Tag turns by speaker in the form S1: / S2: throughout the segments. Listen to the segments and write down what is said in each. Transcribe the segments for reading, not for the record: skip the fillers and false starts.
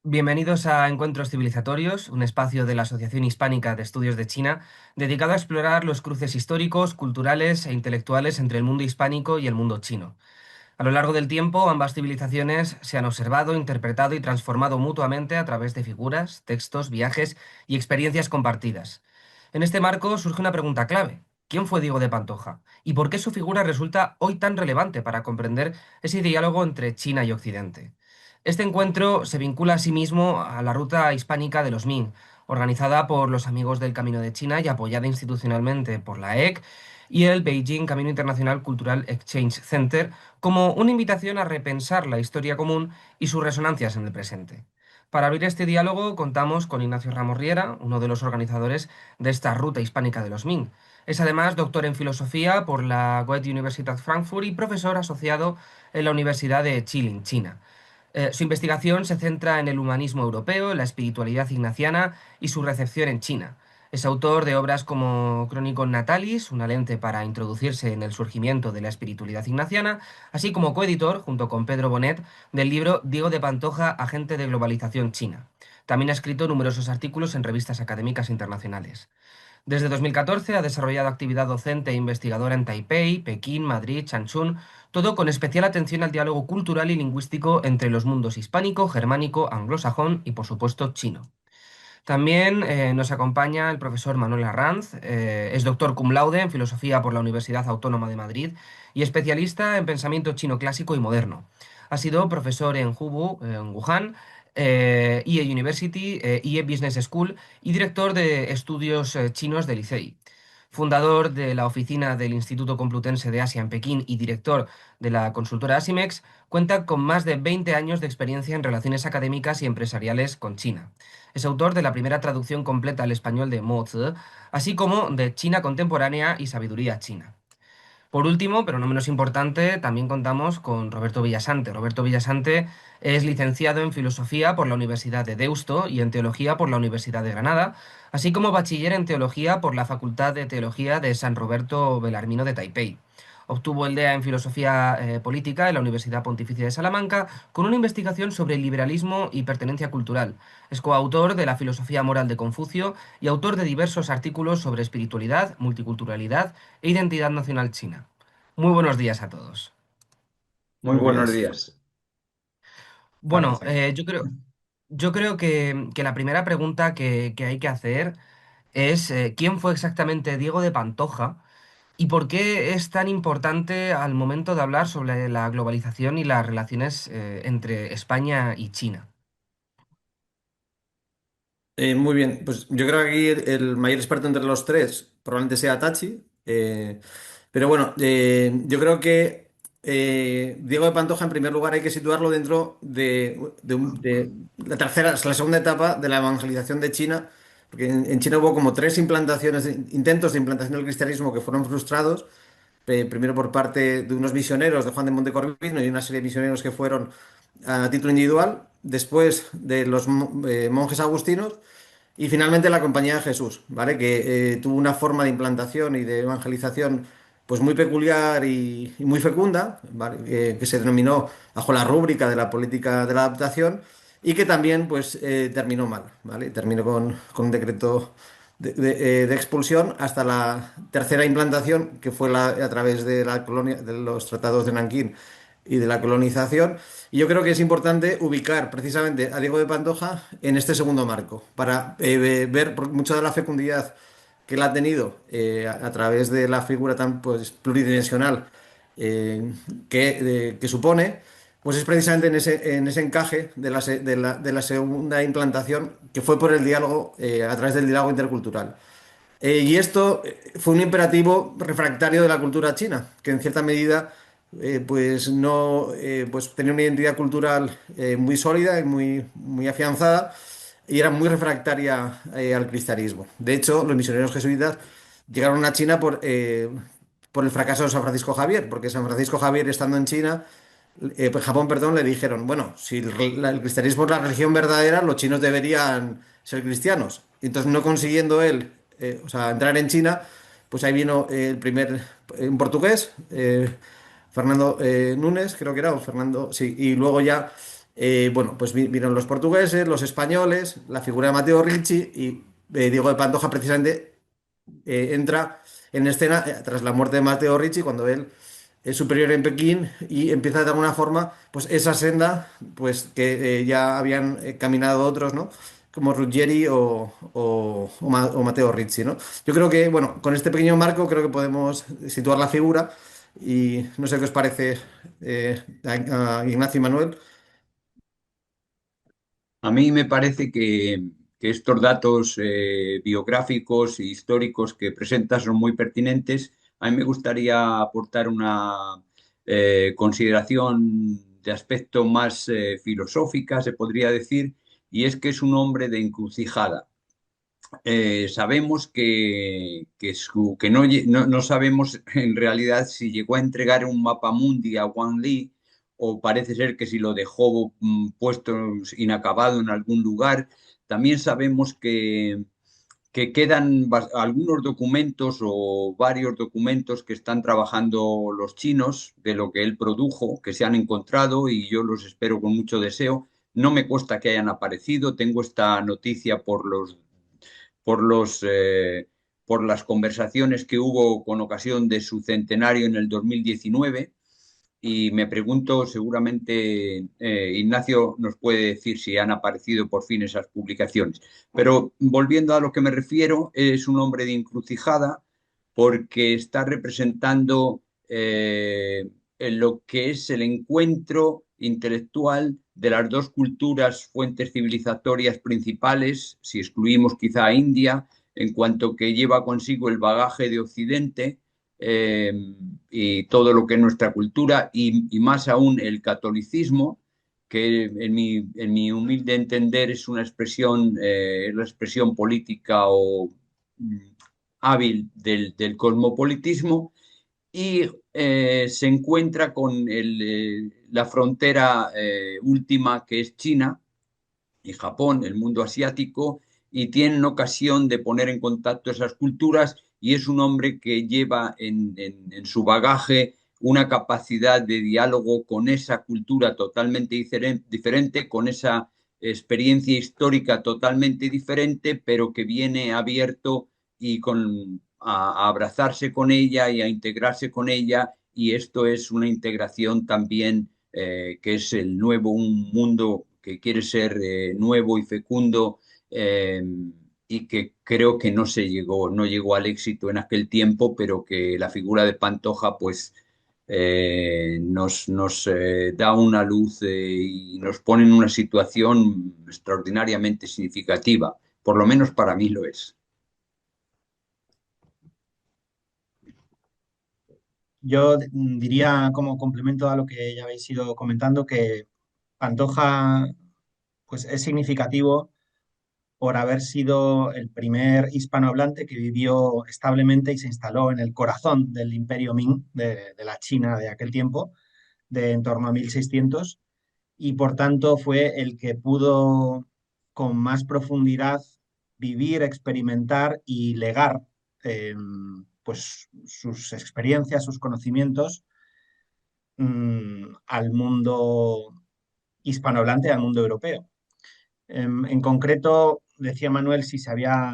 S1: Bienvenidos a Encuentros Civilizatorios, un espacio de la Asociación Hispánica de Estudios de China dedicado a explorar los cruces históricos, culturales e intelectuales entre el mundo hispánico y el mundo chino. A lo largo del tiempo, ambas civilizaciones se han observado, interpretado y transformado mutuamente a través de figuras, textos, viajes y experiencias compartidas. En este marco surge una pregunta clave. ¿Quién fue Diego de Pantoja? ¿Y por qué su figura resulta hoy tan relevante para comprender ese diálogo entre China y Occidente? Este encuentro se vincula asimismo a la ruta hispánica de los Ming, organizada por los Amigos del Camino de China y apoyada institucionalmente por la EC y el Beijing Camino Internacional Cultural Exchange Center, como una invitación a repensar la historia común y sus resonancias en el presente. Para abrir este diálogo contamos con Ignacio Ramos Riera, uno de los organizadores de esta ruta hispánica de los Ming. Es además doctor en filosofía por la Goethe Universität Frankfurt y profesor asociado en la Universidad de Jilin, China. Su investigación se centra en el humanismo europeo, la espiritualidad ignaciana y su recepción en China. Es autor de obras como Chronicon Natalis, una lente para introducirse en el surgimiento de la espiritualidad ignaciana, así como coeditor, junto con Pedro Bonet, del libro Diego de Pantoja, Agente de Globalización China. También ha escrito numerosos artículos en revistas académicas internacionales. Desde 2014 ha desarrollado actividad docente e investigadora en Taipei, Pekín, Madrid, Changchun, todo con especial atención al diálogo cultural y lingüístico entre los mundos hispánico, germánico, anglosajón y, por supuesto, chino. También nos acompaña el profesor Manuel Arranz, es doctor cum laude en filosofía por la Universidad Autónoma de Madrid y especialista en pensamiento chino clásico y moderno. Ha sido profesor en Hubu, en Wuhan, EA University, EA Business School y director de estudios chinos del ICEI. Fundador de la oficina del Instituto Complutense de Asia en Pekín y director de la consultora Asimex, cuenta con más de 20 años de experiencia en relaciones académicas y empresariales con China. Es autor de la primera traducción completa al español de Mo Zi, así como de China contemporánea y sabiduría china. Por último, pero no menos importante, también contamos con Roberto Villasante. Roberto Villasante es licenciado en Filosofía por la Universidad de Deusto y en Teología por la Universidad de Granada, así como bachiller en Teología por la Facultad de Teología de San Roberto Belarmino de Taipei. Obtuvo el DEA en Filosofía Política en la Universidad Pontificia de Salamanca con una investigación sobre liberalismo y pertenencia cultural. Es coautor de la Filosofía Moral de Confucio y autor de diversos artículos sobre espiritualidad, multiculturalidad e identidad nacional china. Muy buenos días a todos.
S2: Muy buenos días.
S1: Bueno,
S2: Gracias.
S1: yo creo que la primera pregunta que hay que hacer es ¿quién fue exactamente Diego de Pantoja y por qué es tan importante al momento de hablar sobre la globalización y las relaciones entre España y China?
S2: Muy bien, pues yo creo que aquí el mayor experto entre los tres probablemente sea Tachi. Pero bueno, yo creo que Diego de Pantoja, en primer lugar, hay que situarlo dentro de la tercera, la segunda etapa de la evangelización de China, porque en China hubo como tres implantaciones, intentos de implantación del cristianismo que fueron frustrados. Primero por parte de unos misioneros de Juan de Montecorvino y una serie de misioneros que fueron a título individual, después de los monjes agustinos y finalmente la Compañía de Jesús, ¿vale? Que tuvo una forma de implantación y de evangelización pues muy peculiar y muy fecunda, ¿vale? Que se denominó bajo la rúbrica de la política de la adaptación y que también pues terminó mal, ¿vale? Terminó con un decreto de expulsión hasta la tercera implantación, que fue a través de la colonia, de los tratados de Nankín y de la colonización. Y yo creo que es importante ubicar precisamente a Diego de Pantoja en este segundo marco, para ver mucha de la fecundidad que él ha tenido a través de la figura tan pues, pluridimensional que supone, pues es precisamente en ese encaje de la segunda implantación que fue por el diálogo, a través del diálogo intercultural. Y esto fue un imperativo refractario de la cultura china, que en cierta medida pues no pues tenía una identidad cultural muy sólida y muy afianzada y era muy refractaria al cristianismo. De hecho, los misioneros jesuitas llegaron a China por el fracaso de San Francisco Javier, porque San Francisco Javier, estando en China, Japón, perdón, le dijeron, bueno, si el cristianismo es la religión verdadera, los chinos deberían ser cristianos. Y entonces, no consiguiendo él, o sea, entrar en China, pues ahí vino el primer, un portugués, Fernando Núñez, creo que era, o Fernando, sí, y luego ya Bueno, pues vinieron los portugueses, los españoles, la figura de Mateo Ricci y Diego de Pantoja precisamente entra en escena tras la muerte de Mateo Ricci, cuando él es superior en Pekín y empieza de alguna forma pues esa senda pues que ya habían caminado otros, ¿no? Como Ruggieri o Matteo Ricci, ¿no? Yo creo que, bueno, con este pequeño marco creo que podemos situar la figura y no sé qué os parece a Ignacio y Manuel.
S3: A mí me parece que estos datos biográficos e históricos que presentas son muy pertinentes. A mí me gustaría aportar una consideración de aspecto más filosófica, se podría decir, y es que es un hombre de encrucijada. Sabemos que no sabemos en realidad si llegó a entregar un mapa mundi a Wang Li o parece ser que si lo dejó puesto inacabado en algún lugar. También sabemos que quedan algunos documentos o varios documentos que están trabajando los chinos de lo que él produjo, que se han encontrado y yo los espero con mucho deseo. No me consta que hayan aparecido, tengo esta noticia por los, eh, por las conversaciones que hubo con ocasión de su centenario en el 2019 y me pregunto, seguramente Ignacio nos puede decir si han aparecido por fin esas publicaciones. Pero volviendo a lo que me refiero, es un hombre de encrucijada porque está representando en lo que es el encuentro intelectual de las dos culturas, fuentes civilizatorias principales, si excluimos quizá a India, en cuanto que lleva consigo el bagaje de Occidente eh, y todo lo que es nuestra cultura y más aún el catolicismo, que en mi humilde entender es la expresión política o mm, hábil del cosmopolitismo y se encuentra con la frontera última que es China y Japón, el mundo asiático, y tienen ocasión de poner en contacto esas culturas y es un hombre que lleva en su bagaje una capacidad de diálogo con esa cultura totalmente diferente, con esa experiencia histórica totalmente diferente, pero que viene abierto y a abrazarse con ella y a integrarse con ella, y esto es una integración también que es el nuevo, un mundo que quiere ser nuevo y fecundo eh, y que creo que no llegó al éxito en aquel tiempo, pero que la figura de Pantoja pues nos da una luz y nos pone en una situación extraordinariamente significativa, por lo menos para mí lo es.
S4: Yo diría como complemento a lo que ya habéis ido comentando que Pantoja pues es significativo por haber sido el primer hispanohablante que vivió establemente y se instaló en el corazón del imperio Ming de la China de aquel tiempo, de en torno a 1600, y por tanto fue el que pudo con más profundidad vivir, experimentar y legar eh, pues sus experiencias, sus conocimientos al mundo hispanohablante, al mundo europeo. En concreto, decía Manuel si se había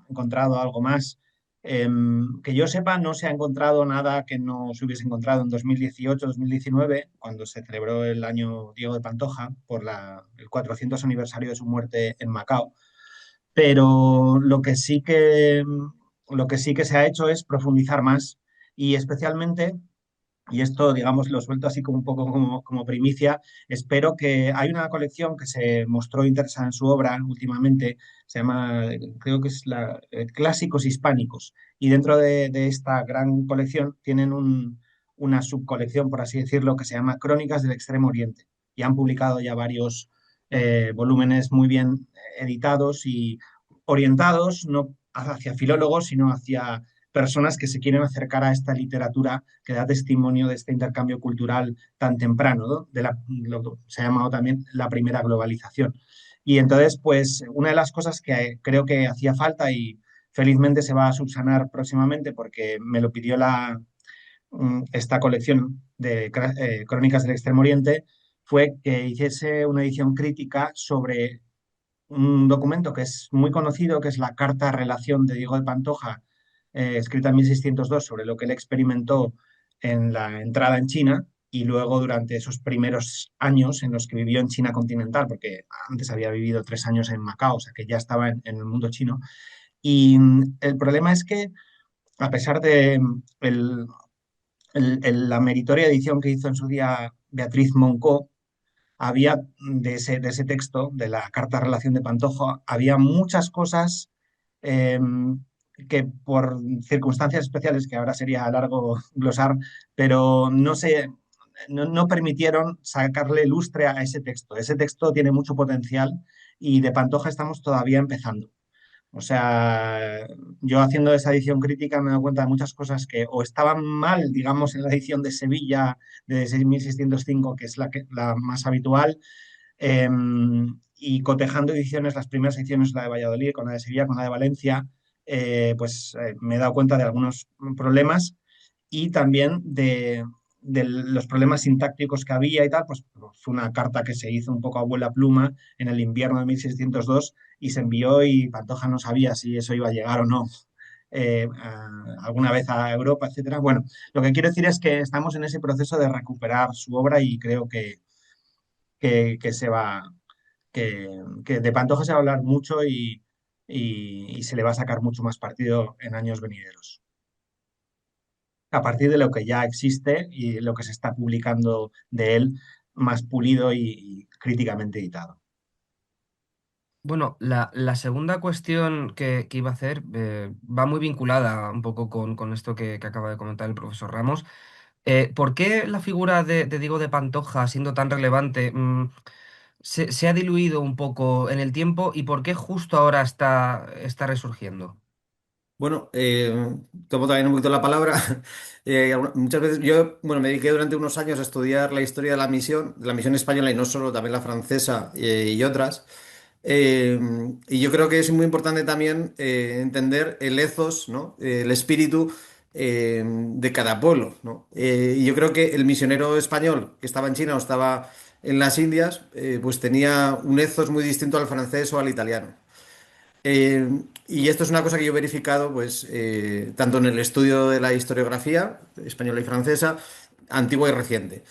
S4: encontrado algo más. Que yo sepa, no se ha encontrado nada que no se hubiese encontrado en 2018-2019, cuando se celebró el año Diego de Pantoja por el 400 aniversario de su muerte en Macao. Pero lo que sí que se ha hecho es profundizar más y especialmente y esto, digamos, lo suelto así como un poco como primicia. Espero que hay una colección que se mostró interesada en su obra últimamente, se llama, creo que es Clásicos Hispánicos. Y dentro de esta gran colección tienen una subcolección, por así decirlo, que se llama Crónicas del Extremo Oriente. Y han publicado ya varios volúmenes muy bien editados y orientados no hacia filólogos, sino hacia personas que se quieren acercar a esta literatura que da testimonio de este intercambio cultural tan temprano, ¿no? Lo que se ha llamado también la primera globalización. Y entonces, pues, una de las cosas que creo que hacía falta y felizmente se va a subsanar próximamente porque me lo pidió esta colección de Crónicas del Extremo Oriente fue que hiciese una edición crítica sobre un documento que es muy conocido, que es la Carta Relación de Diego de Pantoja, escrita en 1602, sobre lo que él experimentó en la entrada en China y luego durante esos primeros años en los que vivió en China continental, porque antes había vivido 3 años en Macao, o sea que ya estaba en el mundo chino. Y el problema es que, a pesar de la meritoria edición que hizo en su día Beatriz Moncó, había de ese texto, de la Carta Relación de Pantoja, había muchas cosas eh, que por circunstancias especiales, que ahora sería largo glosar, pero no permitieron sacarle lustre a ese texto. Ese texto tiene mucho potencial y de Pantoja estamos todavía empezando. O sea, yo haciendo esa edición crítica me he dado cuenta de muchas cosas que o estaban mal, digamos, en la edición de Sevilla de 6605, que es la más habitual, eh, y cotejando ediciones, las primeras ediciones, la de Valladolid, con la de Sevilla, con la de Valencia, me he dado cuenta de algunos problemas y también de los problemas sintácticos que había y tal, pues fue una carta que se hizo un poco a vuela pluma en el invierno de 1602 y se envió y Pantoja no sabía si eso iba a llegar o no alguna vez a Europa, etcétera. Bueno, lo que quiero decir es que estamos en ese proceso de recuperar su obra y creo que se va, que de Pantoja se va a hablar mucho y se le va a sacar mucho más partido en años venideros a partir de lo que ya existe y lo que se está publicando de él más pulido y críticamente editado.
S1: Bueno, la segunda cuestión que iba a hacer va muy vinculada un poco con esto que acaba de comentar el profesor Ramos. ¿Por qué la figura de Diego de Pantoja, siendo tan relevante, se ha diluido un poco en el tiempo y por qué justo ahora está resurgiendo?
S2: Bueno, tomo también un poquito la palabra. Muchas veces yo, bueno, me dediqué durante unos años a estudiar la historia de la misión española y no solo, también la francesa y otras. Eh, y yo creo que es muy importante también entender el ethos, ¿no? El espíritu de cada pueblo, ¿no? Y yo creo que el misionero español que estaba en China o estaba en las Indias, pues tenía un ethos muy distinto al francés o al italiano. Eh, y esto es una cosa que yo he verificado, pues, tanto en el estudio de la historiografía española y francesa, antigua y reciente.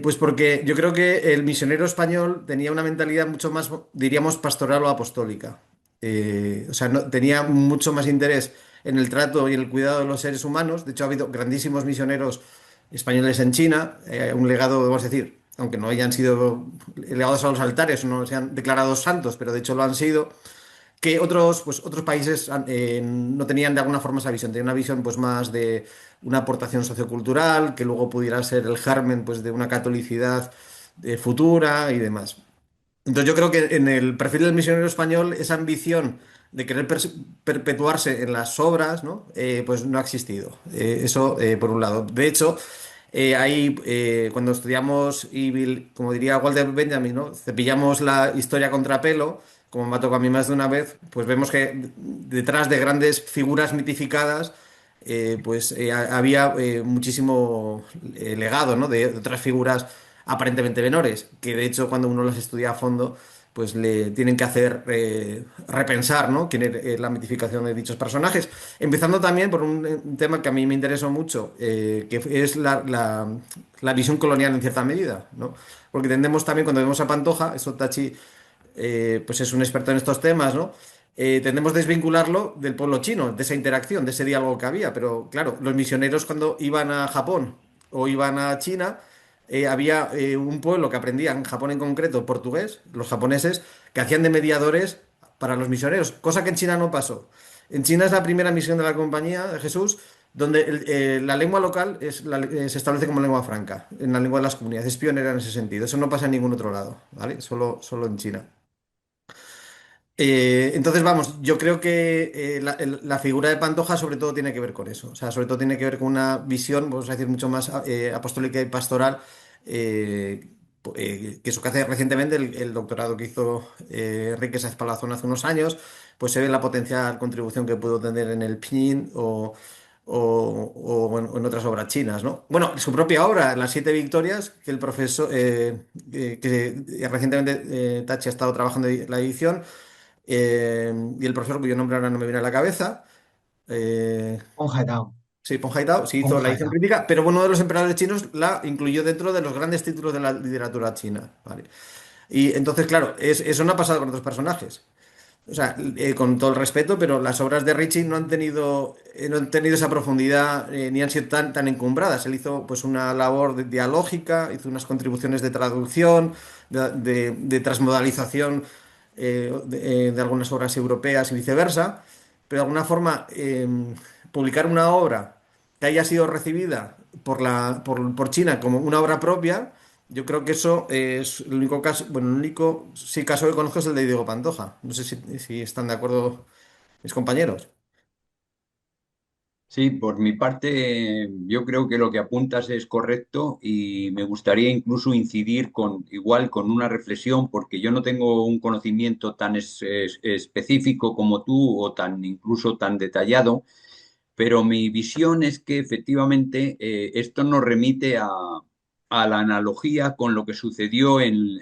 S2: Pues porque yo creo que el misionero español tenía una mentalidad mucho más, diríamos, pastoral o apostólica. O sea, tenía mucho más interés en el trato y el cuidado de los seres humanos. De hecho, ha habido grandísimos misioneros españoles en China, un legado, vamos a decir, aunque no hayan sido elevados a los altares, no sean declarados santos, pero de hecho lo han sido que otros países no tenían de alguna forma esa visión, tenían una visión pues más de una aportación sociocultural, que luego pudiera ser el germen pues de una catolicidad futura y demás. Entonces yo creo que en el perfil del misionero español esa ambición de querer perpetuarse en las obras, ¿no? Pues no ha existido. Eso por un lado. De hecho, cuando estudiamos y, como diría Walter Benjamin, ¿no? Cepillamos la historia contra pelo, como me ha tocado a mí más de una vez, pues vemos que detrás de grandes figuras mitificadas, había muchísimo legado, ¿no? De otras figuras aparentemente menores, que de hecho cuando uno las estudia a fondo, pues le tienen que hacer repensar, ¿no? Quién es la mitificación de dichos personajes. Empezando también por un tema que a mí me interesó mucho, que es la visión colonial en cierta medida, ¿no? Porque tendemos también, cuando vemos a Pantoja, eso Tachi pues es un experto en estos temas, ¿no? Tendemos a desvincularlo del pueblo chino, de esa interacción, de ese diálogo que había. Pero claro, los misioneros cuando iban a Japón o iban a China, había un pueblo que aprendía, en Japón en concreto, portugués, los japoneses, que hacían de mediadores para los misioneros, cosa que en China no pasó. En China es la primera misión de la Compañía de Jesús donde la lengua local se establece como lengua franca, en la lengua de las comunidades. Es pionera en ese sentido. Eso no pasa en ningún otro lado, ¿vale? Solo en China. Entonces, vamos, yo creo que la figura de Pantoja sobre todo tiene que ver con eso. O sea, sobre todo tiene que ver con una visión, vamos a decir, mucho más apostólica y pastoral, que eso que hace recientemente el doctorado que hizo Enrique Sáez Palazón hace unos años, pues se ve la potencial contribución que pudo tener en el Pinyin o en otras obras chinas, ¿no? Bueno, su propia obra, Las Siete Victorias, que el profesor, que recientemente Tachi ha estado trabajando en la edición, y el profesor, cuyo nombre ahora no me viene a la cabeza, eh,
S4: Onhaetao,
S2: sí, Pon Haitao, sí hizo la edición
S4: Onhaetao.
S2: crítica, pero bueno, uno de los emperadores chinos la incluyó dentro de los grandes títulos de la literatura china, ¿vale? Y entonces, claro, eso no ha pasado con otros personajes. O sea, con todo el respeto, pero las obras de Ricci no han tenido esa profundidad, ni han sido tan encumbradas. Él hizo pues una labor dialógica, hizo unas contribuciones de traducción, de transmodalización, de algunas obras europeas y viceversa, pero de alguna forma publicar una obra que haya sido recibida por China como una obra propia. Yo creo que eso es el único caso, bueno, el único sí caso que conozco es el de Diego Pantoja. No sé si están de acuerdo mis compañeros.
S3: Sí, por mi parte, yo creo que lo que apuntas es correcto y me gustaría incluso incidir igual con una reflexión, porque yo no tengo un conocimiento tan específico como tú o tan incluso tan detallado, pero mi visión es que efectivamente esto nos remite a la analogía con lo que sucedió en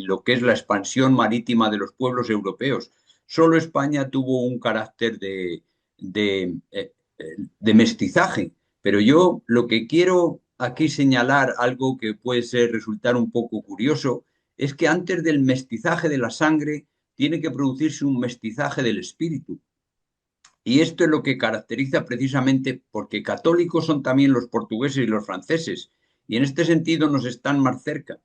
S3: lo que es la expansión marítima de los pueblos europeos. Solo España tuvo un carácter de, eh, de mestizaje, pero yo lo que quiero aquí señalar, algo que puede resultar un poco curioso, es que antes del mestizaje de la sangre tiene que producirse un mestizaje del espíritu. Y esto es lo que caracteriza precisamente porque católicos son también los portugueses y los franceses, y en este sentido nos están más cerca.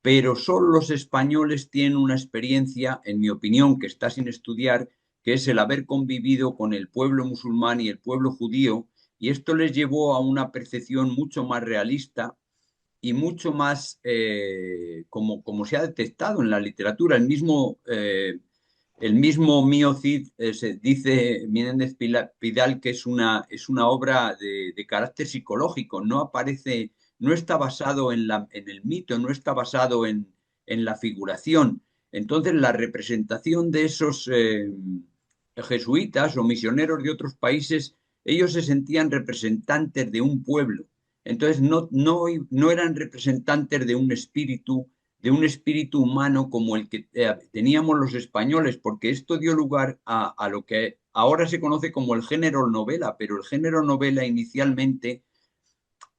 S3: Pero solo los españoles tienen una experiencia, en mi opinión, que está sin estudiar, que es el haber convivido con el pueblo musulmán y el pueblo judío, y esto les llevó a una percepción mucho más realista y mucho más, como se ha detectado en la literatura. El mismo Mío Cid se dice, Menéndez Pidal, que es una obra de carácter psicológico, no aparece, no está basado en el mito, no está basado en la figuración. Entonces, la representación de esos jesuitas o misioneros de otros países, ellos se sentían representantes de un pueblo. Entonces, no eran representantes de un espíritu humano como el que teníamos los españoles, porque esto dio lugar a lo que ahora se conoce como el género novela, pero el género novela inicialmente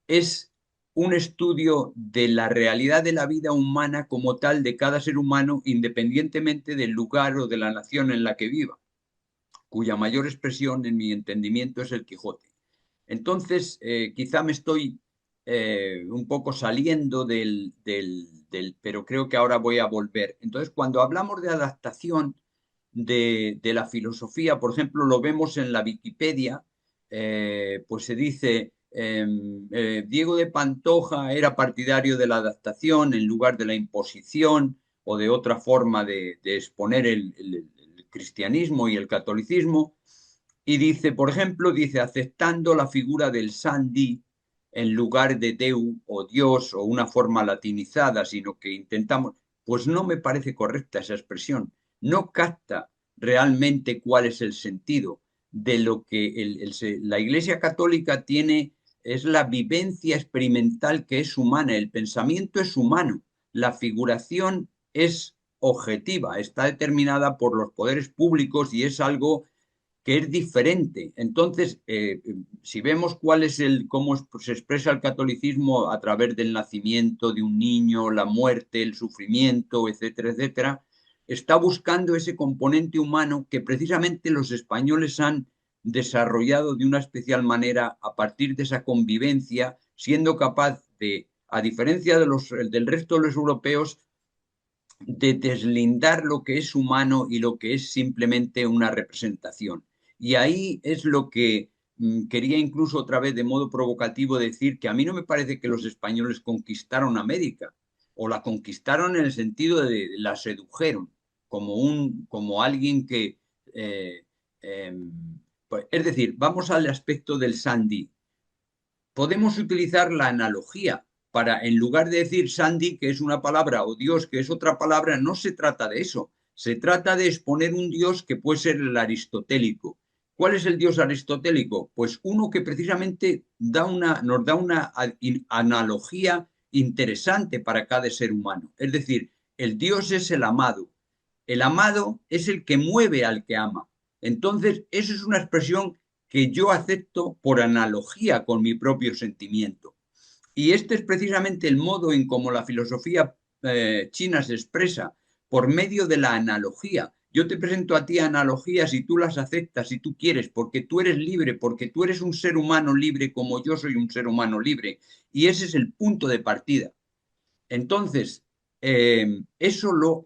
S3: es un estudio de la realidad de la vida humana como tal de cada ser humano, independientemente del lugar o de la nación en la que viva, cuya mayor expresión, en mi entendimiento, es el Quijote. Entonces, quizá me estoy un poco saliendo pero creo que ahora voy a volver. Entonces, cuando hablamos de adaptación de la filosofía, por ejemplo, lo vemos en la Wikipedia, pues se dice, Diego de Pantoja era partidario de la adaptación en lugar de la imposición o de otra forma de exponer el cristianismo y el catolicismo. Y dice, por ejemplo, dice, aceptando la figura del Sandi en lugar de Deu o Dios o una forma latinizada, sino que intentamos, pues no me parece correcta esa expresión. No capta realmente cuál es el sentido de lo que la Iglesia Católica tiene, es la vivencia experimental que es humana, el pensamiento es humano, la figuración es objetiva, está determinada por los poderes públicos y es algo que es diferente. Entonces, si vemos cómo se expresa el catolicismo a través del nacimiento de un niño, la muerte, el sufrimiento, etcétera, etcétera, está buscando ese componente humano que precisamente los españoles han desarrollado de una especial manera a partir de esa convivencia, siendo capaz de, a diferencia del resto de los europeos, de deslindar lo que es humano y lo que es simplemente una representación. Y ahí es lo que quería incluso otra vez de modo provocativo decir que a mí no me parece que los españoles conquistaron América o la conquistaron en el sentido de la sedujeron como alguien que... eh, eh, pues, es decir, vamos al aspecto del Sandy. Podemos utilizar la analogía para, en lugar de decir Sandy, que es una palabra, o Dios, que es otra palabra, no se trata de eso. Se trata de exponer un Dios que puede ser el aristotélico, ¿Cuál es el Dios aristotélico? Pues uno que precisamente nos da una analogía interesante para cada ser humano. Es decir, el Dios es el amado. El amado es el que mueve al que ama. Entonces, eso es una expresión que yo acepto por analogía con mi propio sentimiento. Y este es precisamente el modo en cómo la filosofía china se expresa, por medio de la analogía. Yo te presento a ti analogías y tú las aceptas si tú quieres, porque tú eres libre, porque tú eres un ser humano libre como yo soy un ser humano libre. Y ese es el punto de partida. Entonces, solo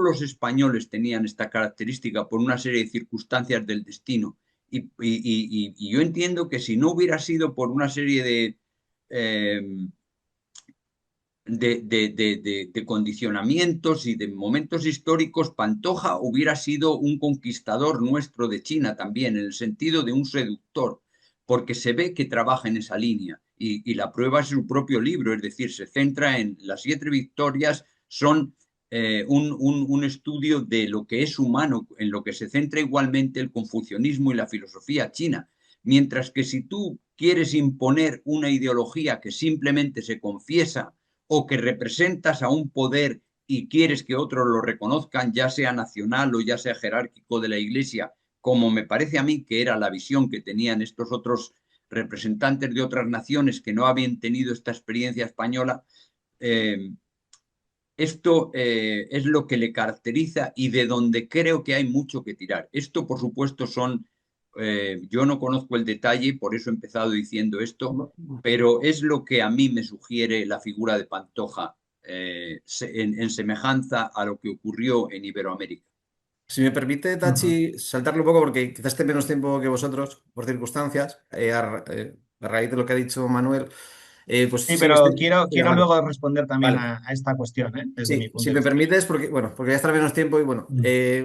S3: los españoles tenían esta característica por una serie de circunstancias del destino. Y yo entiendo que si no hubiera sido por una serie eh, de condicionamientos y de momentos históricos, Pantoja hubiera sido un conquistador nuestro de China también, en el sentido de un seductor, porque se ve que trabaja en esa línea. Y la prueba es su propio libro, es decir, se centra en las 7 victorias, son un estudio de lo que es humano, en lo que se centra igualmente el confucianismo y la filosofía china. Mientras que si tú quieres imponer una ideología que simplemente se confiesa o que representas a un poder y quieres que otros lo reconozcan, ya sea nacional o ya sea jerárquico de la Iglesia, como me parece a mí que era la visión que tenían estos otros representantes de otras naciones que no habían tenido esta experiencia española, eh, esto es lo que le caracteriza y de donde creo que hay mucho que tirar. Esto, por supuesto, yo no conozco el detalle, por eso he empezado diciendo esto, pero es lo que a mí me sugiere la figura de Pantoja en semejanza a lo que ocurrió en Iberoamérica.
S2: Si me permite, Tachi, saltarle un poco porque quizás esté menos tiempo que vosotros, por circunstancias, a raíz de lo que ha dicho Manuel, pues
S4: Sí,
S2: sí,
S4: pero
S2: estoy...
S4: quiero
S2: Vale,
S4: luego responder también
S2: vale.
S4: a esta cuestión, ¿eh? Desde mi
S2: Sí,
S4: punto
S2: si
S4: de
S2: me
S4: vista.
S2: permites, porque, bueno, porque ya está menos tiempo y bueno,
S1: Mm.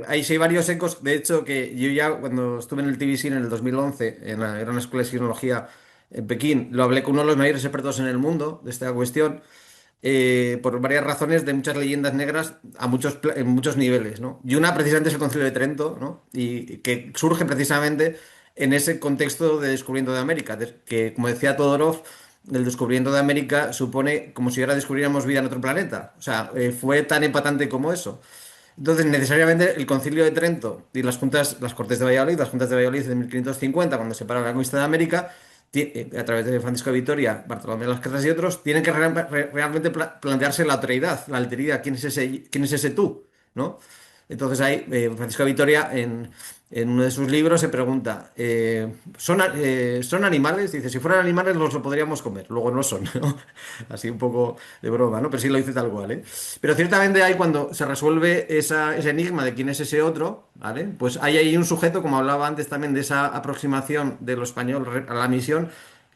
S2: hay sí hay varios ecos. De hecho, que yo ya cuando estuve en el TVC en el 2011, era una escuela de psicología en Pekín, lo hablé con uno de los mayores expertos en el mundo de esta cuestión, por varias razones de muchas leyendas negras en muchos niveles, ¿no? Y una precisamente es el Concilio de Trento, ¿no? Y que surge precisamente en ese contexto de descubrimiento de América, que como decía Todorov, el descubrimiento de América supone como si ahora descubriéramos vida en otro planeta. O sea, fue tan empatante como eso. Entonces, necesariamente el Concilio de Trento y las Cortes de Valladolid, las Juntas de Valladolid de 1550, cuando se para la conquista de América, a través de Francisco de Vitoria, Bartolomé de las Casas y otros, tienen que realmente plantearse la otreidad, la alteridad, quién es ese tú, ¿no? Entonces ahí Francisco de Vitoria en uno de sus libros se pregunta, ¿son animales? Dice, si fueran animales los lo podríamos comer, luego no son, ¿no? Así un poco de broma, ¿no? Pero sí lo dice tal cual, ¿eh? Pero ciertamente hay cuando se resuelve ese enigma de quién es ese otro, ¿vale? Pues hay ahí un sujeto, como hablaba antes también de esa aproximación de lo español a la misión,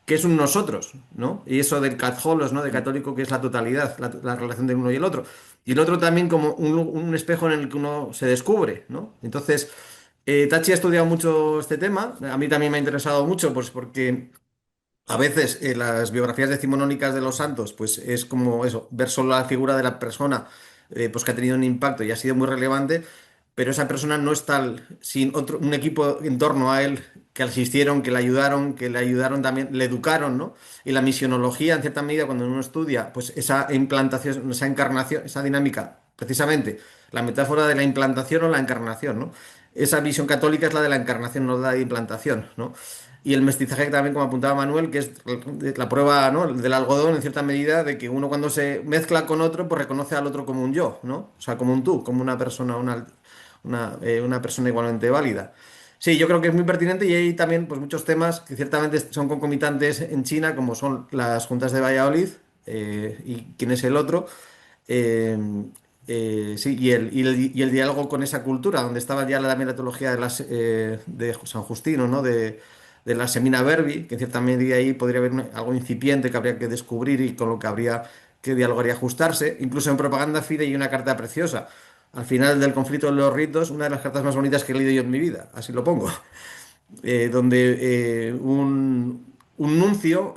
S2: que es un nosotros, ¿no? Y eso del catholos, ¿no? De católico, que es la totalidad, la relación del uno y el otro. Y el otro también como un espejo en el que uno se descubre, ¿no? Entonces, Tachi ha estudiado mucho este tema, a mí también me ha interesado mucho, pues porque a veces las biografías decimonónicas de los santos, pues es como eso, ver solo la figura de la persona, pues que ha tenido un impacto y ha sido muy relevante, pero esa persona no es tal sin un equipo en torno a él que asistieron, que le ayudaron también, le educaron, ¿no? Y la misionología, en cierta medida, cuando uno estudia, pues esa implantación, esa encarnación, esa dinámica, precisamente, la metáfora de la implantación o la encarnación, ¿no? Esa visión católica es la de la encarnación, no la de implantación, ¿no? Y el mestizaje también, como apuntaba Manuel, que es la prueba, ¿no? Del algodón, en cierta medida, de que uno cuando se mezcla con otro, pues reconoce al otro como un yo, ¿no? O sea, como un tú, como una persona, una persona igualmente válida. Sí, yo creo que es muy pertinente y hay también pues, muchos temas que ciertamente son concomitantes en China, como son las juntas de Valladolid y quién es el otro. eh, sí, y el diálogo con esa cultura, donde estaba ya también la teología de San Justino, ¿no? De la Semina Verbi, que en cierta medida ahí podría haber algo incipiente que habría que descubrir y con lo que habría que dialogar y ajustarse. Incluso en Propaganda Fide hay una carta preciosa. Al final del conflicto de los ritos, una de las cartas más bonitas que he leído yo en mi vida, así lo pongo, donde un nuncio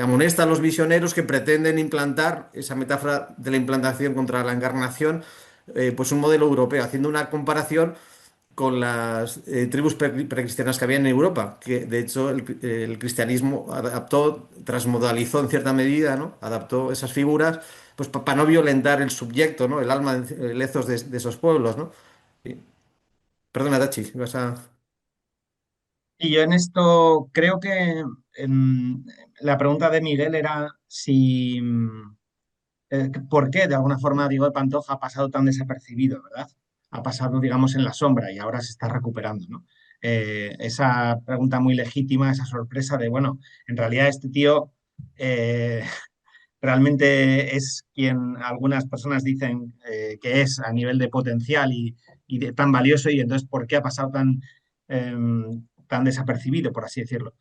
S2: amonesta a los misioneros que pretenden implantar esa metáfora de la implantación contra la encarnación, pues un modelo europeo, haciendo una comparación con las tribus precristianas que había en Europa, que de hecho el cristianismo adaptó, transmodalizó en cierta medida, ¿no? Adaptó esas figuras, pues para no violentar el subyecto, ¿no? El alma, el ethos de esos pueblos, ¿no? Sí. Perdona, Tachi, vas a...
S4: Y yo en esto creo que em, la pregunta de Miguel era si, ¿por qué de alguna forma Diego de Pantoja ha pasado tan desapercibido, ¿verdad? Ha pasado, digamos, en la sombra y ahora se está recuperando, ¿no? Esa pregunta muy legítima, esa sorpresa de, bueno, en realidad este tío eh, realmente es quien algunas personas dicen que es a nivel de potencial y de tan valioso y entonces, ¿por qué ha pasado tan desapercibido, por así decirlo?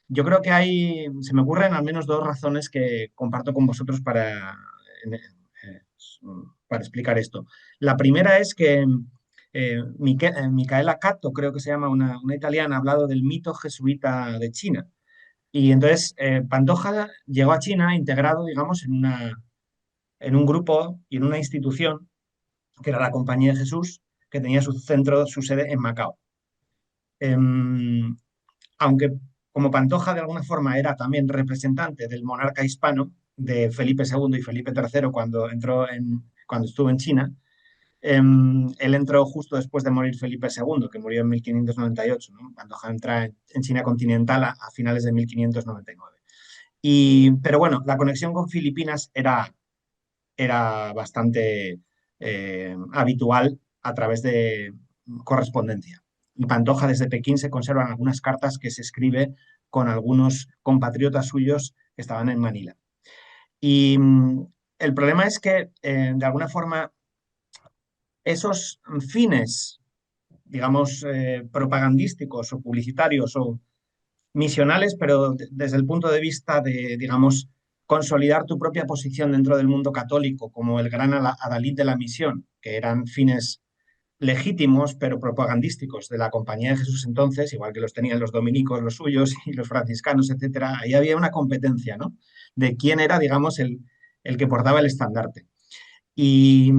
S4: Yo creo que se me ocurren al menos dos razones que comparto con vosotros para explicar esto. La primera es que Micaela Catto, creo que se llama una italiana, ha hablado del mito jesuita de China. Y entonces Pantoja llegó a China integrado, digamos, en un grupo y en una institución que era la Compañía de Jesús, que tenía su centro, su sede en Macao. Em, Aunque como Pantoja de alguna forma era también representante del monarca hispano de Felipe II y Felipe III cuando estuvo en China, él entró justo después de morir Felipe II, que murió en 1598, ¿no? Pantoja entra en China continental a finales de 1599. Pero bueno, la conexión con Filipinas era bastante habitual a través de correspondencia. Y Pantoja desde Pekín se conservan algunas cartas que se escribe con algunos compatriotas suyos que estaban en Manila. Y el problema es que, de alguna forma, esos fines, digamos, propagandísticos o publicitarios o misionales, pero desde el punto de vista de, digamos, consolidar tu propia posición dentro del mundo católico como el gran adalid de la misión, que eran fines legítimos pero propagandísticos de la Compañía de Jesús entonces, igual que los tenían los dominicos, los suyos y los franciscanos, etcétera. Ahí había una competencia, ¿no? De quién era, digamos, el que portaba el estandarte. Y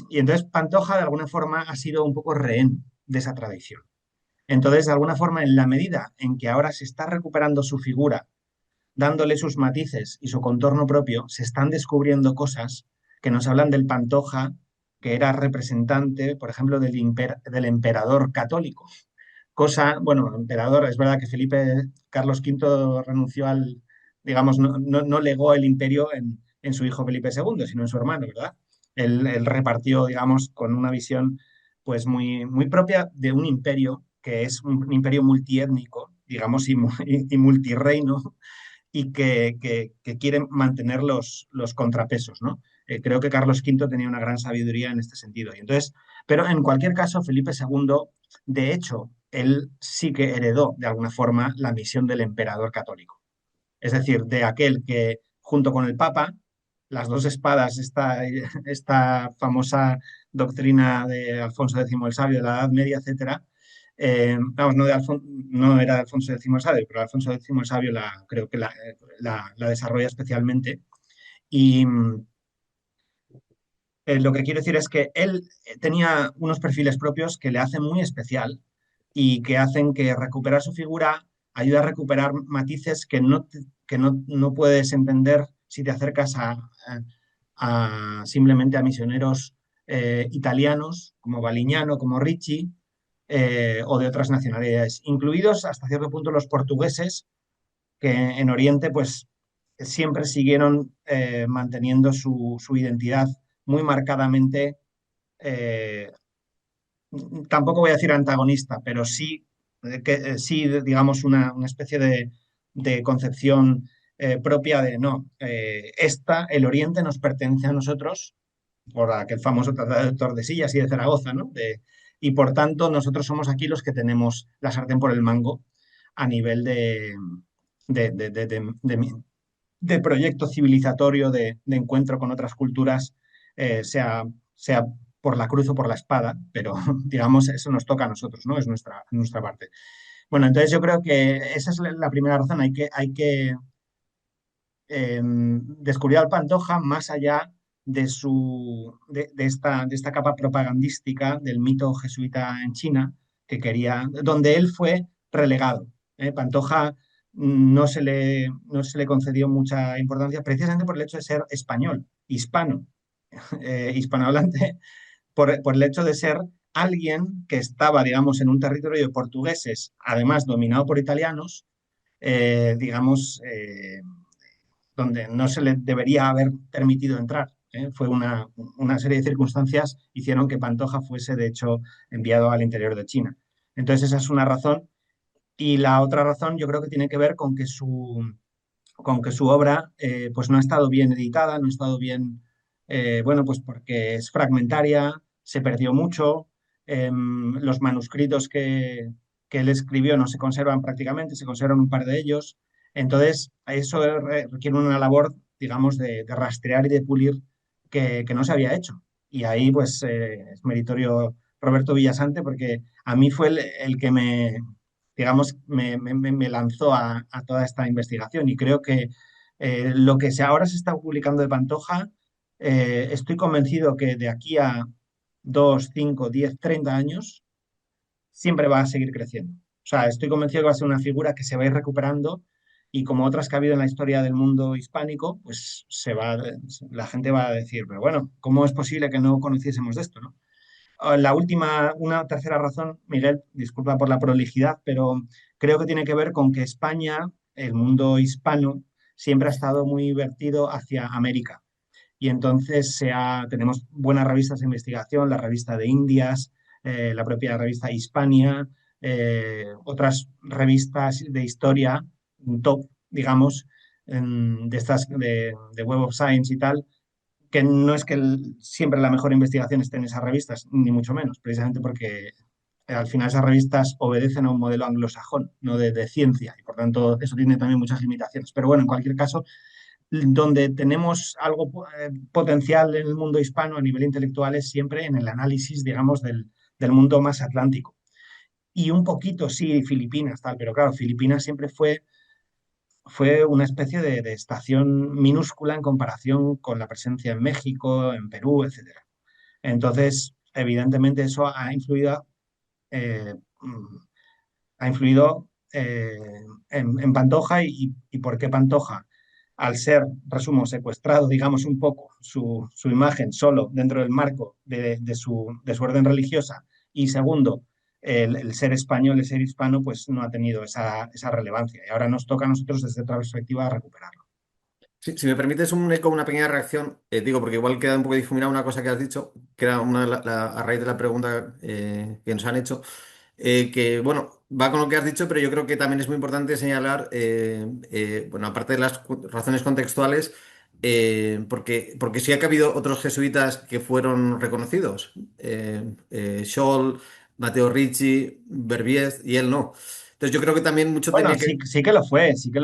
S4: entonces Pantoja, de alguna forma, ha sido un poco rehén de esa tradición. Entonces, de alguna forma, en la medida en que ahora se está recuperando su figura, dándole sus matices y su contorno propio, se están descubriendo cosas que nos hablan del Pantoja, que era representante, por ejemplo, del emperador católico. Cosa, bueno, emperador, es verdad que Felipe Carlos V renunció digamos, no legó el imperio en su hijo Felipe II, sino en su hermano, ¿verdad? Él repartió, digamos, con una visión pues muy propia de un imperio que es un imperio multiétnico, digamos, y multireino, y que quieren mantener los contrapesos, ¿no? Creo que Carlos V tenía una gran sabiduría en este sentido. Y entonces, pero en cualquier caso, Felipe II, de hecho, él sí que heredó de alguna forma la misión del emperador católico. Es decir, de aquel que, junto con el Papa, las dos espadas, esta famosa doctrina de Alfonso X el Sabio de la Edad Media, etcétera, vamos, no era Alfonso X el Sabio, pero Alfonso X el Sabio creo que la desarrolla especialmente. Y lo que quiero decir es que él tenía unos perfiles propios que le hacen muy especial y que hacen que recuperar su figura ayuda a recuperar matices que no puedes entender si te acercas simplemente a misioneros italianos como Baliñano, como Ricci, o de otras nacionalidades, incluidos hasta cierto punto los portugueses, que en Oriente pues siempre siguieron manteniendo su identidad muy marcadamente, eh, tampoco voy a decir antagonista, pero sí, digamos, una especie de concepción propia de no, el Oriente nos pertenece a nosotros por aquel famoso Tratado de Tordesillas y de Zaragoza, ¿no? Y por tanto, nosotros somos aquí los que tenemos la sartén por el mango a nivel de, de- de- de- de- de proyecto civilizatorio, de encuentro con otras culturas, sea por la cruz o por la espada, pero digamos, eso nos toca a nosotros, ¿no? Es nuestra parte. Bueno, entonces yo creo que esa es la primera razón. Hay que descubrió al Pantoja más allá de esta capa propagandística del mito jesuita en China, que quería, donde él fue relegado. Pantoja no se le concedió mucha importancia precisamente por el hecho de ser español, hispano, hispanohablante, por el hecho de ser alguien que estaba, digamos, en un territorio de portugueses, además dominado por italianos, digamos, donde no se le debería haber permitido entrar. Fue una serie de circunstancias hicieron que Pantoja fuese, de hecho, enviado al interior de China. Entonces, esa es una razón. Y la otra razón yo creo que tiene que ver con que su obra pues no ha estado bien editada, no ha estado bien, bueno, pues porque es fragmentaria, se perdió mucho, los manuscritos que él escribió no se conservan prácticamente, se conservan un par de ellos. Entonces, eso requiere una labor, digamos, de rastrear y de pulir que no se había hecho. Y ahí, pues, es meritorio Roberto Villasante, porque a mí fue el que digamos, me lanzó a toda esta investigación y creo que lo que ahora se está publicando de Pantoja, estoy convencido que de aquí a 2 5 10 30 años siempre va a seguir creciendo. O sea, estoy convencido que va a ser una figura que se va a ir recuperando y como otras que ha habido en la historia del mundo hispánico, pues la gente va a decir, pero bueno, ¿cómo es posible que no conociésemos de esto, no? La última, una tercera razón, Miguel, disculpa por la prolijidad, pero creo que tiene que ver con que España, el mundo hispano, siempre ha estado muy vertido hacia América. Y entonces tenemos buenas revistas de investigación, la revista de Indias, la propia revista Hispania, otras revistas de historia, top, digamos, de estas de Web of Science y tal, que no es que siempre la mejor investigación esté en esas revistas, ni mucho menos, precisamente porque al final esas revistas obedecen a un modelo anglosajón, no de ciencia, y por tanto eso tiene también muchas limitaciones. Pero bueno, en cualquier caso, donde tenemos algo potencial en el mundo hispano a nivel intelectual es siempre en el análisis, digamos, del mundo más atlántico. Y un poquito, sí, Filipinas, tal, pero claro, Filipinas siempre fue una especie de estación minúscula en comparación con la presencia en México, en Perú, etcétera. Entonces, evidentemente eso eh, mm, ha influido en Pantoja y por qué Pantoja, al ser, resumo, secuestrado, digamos un poco, su imagen solo dentro del marco de su orden religiosa y segundo, el ser español, el ser hispano, pues no ha tenido esa relevancia. Y ahora nos toca a nosotros desde otra perspectiva recuperarlo.
S2: Si me permites un eco, una pequeña reacción, digo, porque igual queda un poco difuminada una cosa que has dicho, que era a raíz de la pregunta que nos han hecho, que bueno, va con lo que has dicho, pero yo creo que también es muy importante señalar, bueno, aparte de las razones contextuales, porque sí ha habido otros jesuitas que fueron reconocidos, Scholl, Matteo Ricci, Verbiest, y él no. Entonces yo creo que también mucho
S4: Bueno,
S2: tenía que...
S4: sí que lo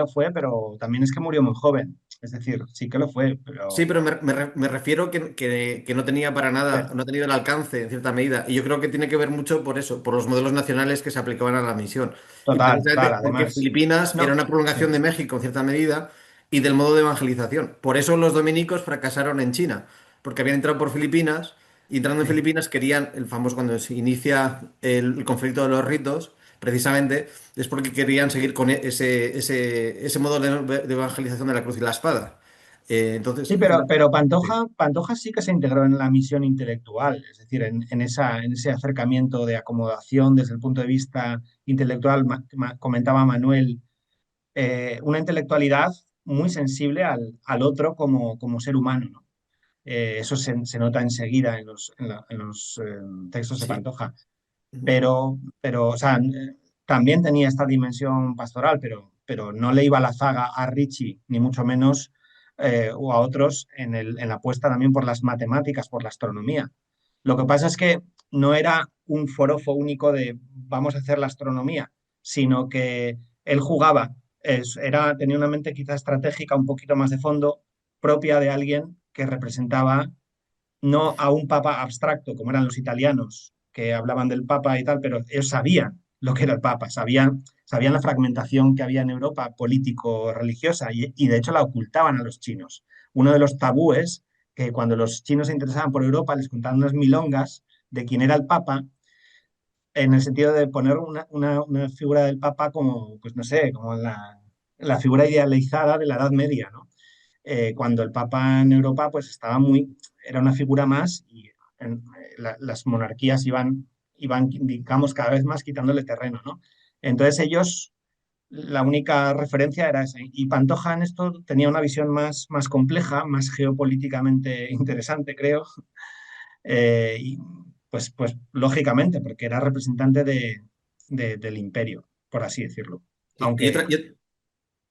S4: fue, pero también es que murió muy joven. Es decir, sí que lo fue,
S2: Sí,
S4: pero
S2: pero me refiero que no tenía para nada,
S4: sí,
S2: no ha tenido el alcance en cierta medida. Y yo creo que tiene que ver mucho por eso, por los modelos nacionales que se aplicaban a la misión. Y
S4: total,
S2: precisamente porque
S4: además.
S2: Filipinas era
S4: No,
S2: una prolongación
S4: sí,
S2: de México en cierta medida y del modo de evangelización. Por eso los dominicos fracasaron en China, porque habían entrado por Filipinas y entrando en
S4: sí.
S2: Filipinas querían, el famoso cuando se inicia el conflicto de los ritos, precisamente es porque querían seguir con ese modo de evangelización de la cruz y la espada.
S4: Sí,
S2: Entonces,
S4: pero
S2: sí.
S4: Pantoja sí que se integró en la misión intelectual, es decir, en ese acercamiento de acomodación desde el punto de vista intelectual, comentaba Manuel, una intelectualidad muy sensible al otro como ser humano, ¿no? Eso se nota enseguida en los textos de
S2: Sí.
S4: Pantoja. O sea, también tenía esta dimensión pastoral, pero no le iba la zaga a Ricci, ni mucho menos, o a otros en la apuesta también por las matemáticas, por la astronomía. Lo que pasa es que no era un forofo único de vamos a hacer la astronomía, sino que él jugaba, tenía una mente quizá estratégica un poquito más de fondo, propia de alguien que representaba no a un papa abstracto, como eran los italianos, que hablaban del papa y tal, pero ellos sabían lo que era el papa, sabían la fragmentación que había en Europa político-religiosa y de hecho la ocultaban a los chinos. Uno de los tabúes que cuando los chinos se interesaban por Europa les contaban unas milongas de quién era el papa en el sentido de poner una figura del Papa como, pues no sé, como la figura idealizada de la Edad Media, ¿no? Cuando el Papa en Europa pues estaba era una figura más y las monarquías iban, digamos, cada vez más quitándole terreno, ¿no? Entonces ellos, la única referencia era esa. Y Pantoja en esto tenía una visión más compleja, más geopolíticamente interesante, creo. Y pues lógicamente, porque era representante del imperio, por así decirlo.
S2: Sí, Y
S4: Aunque
S2: otra, y,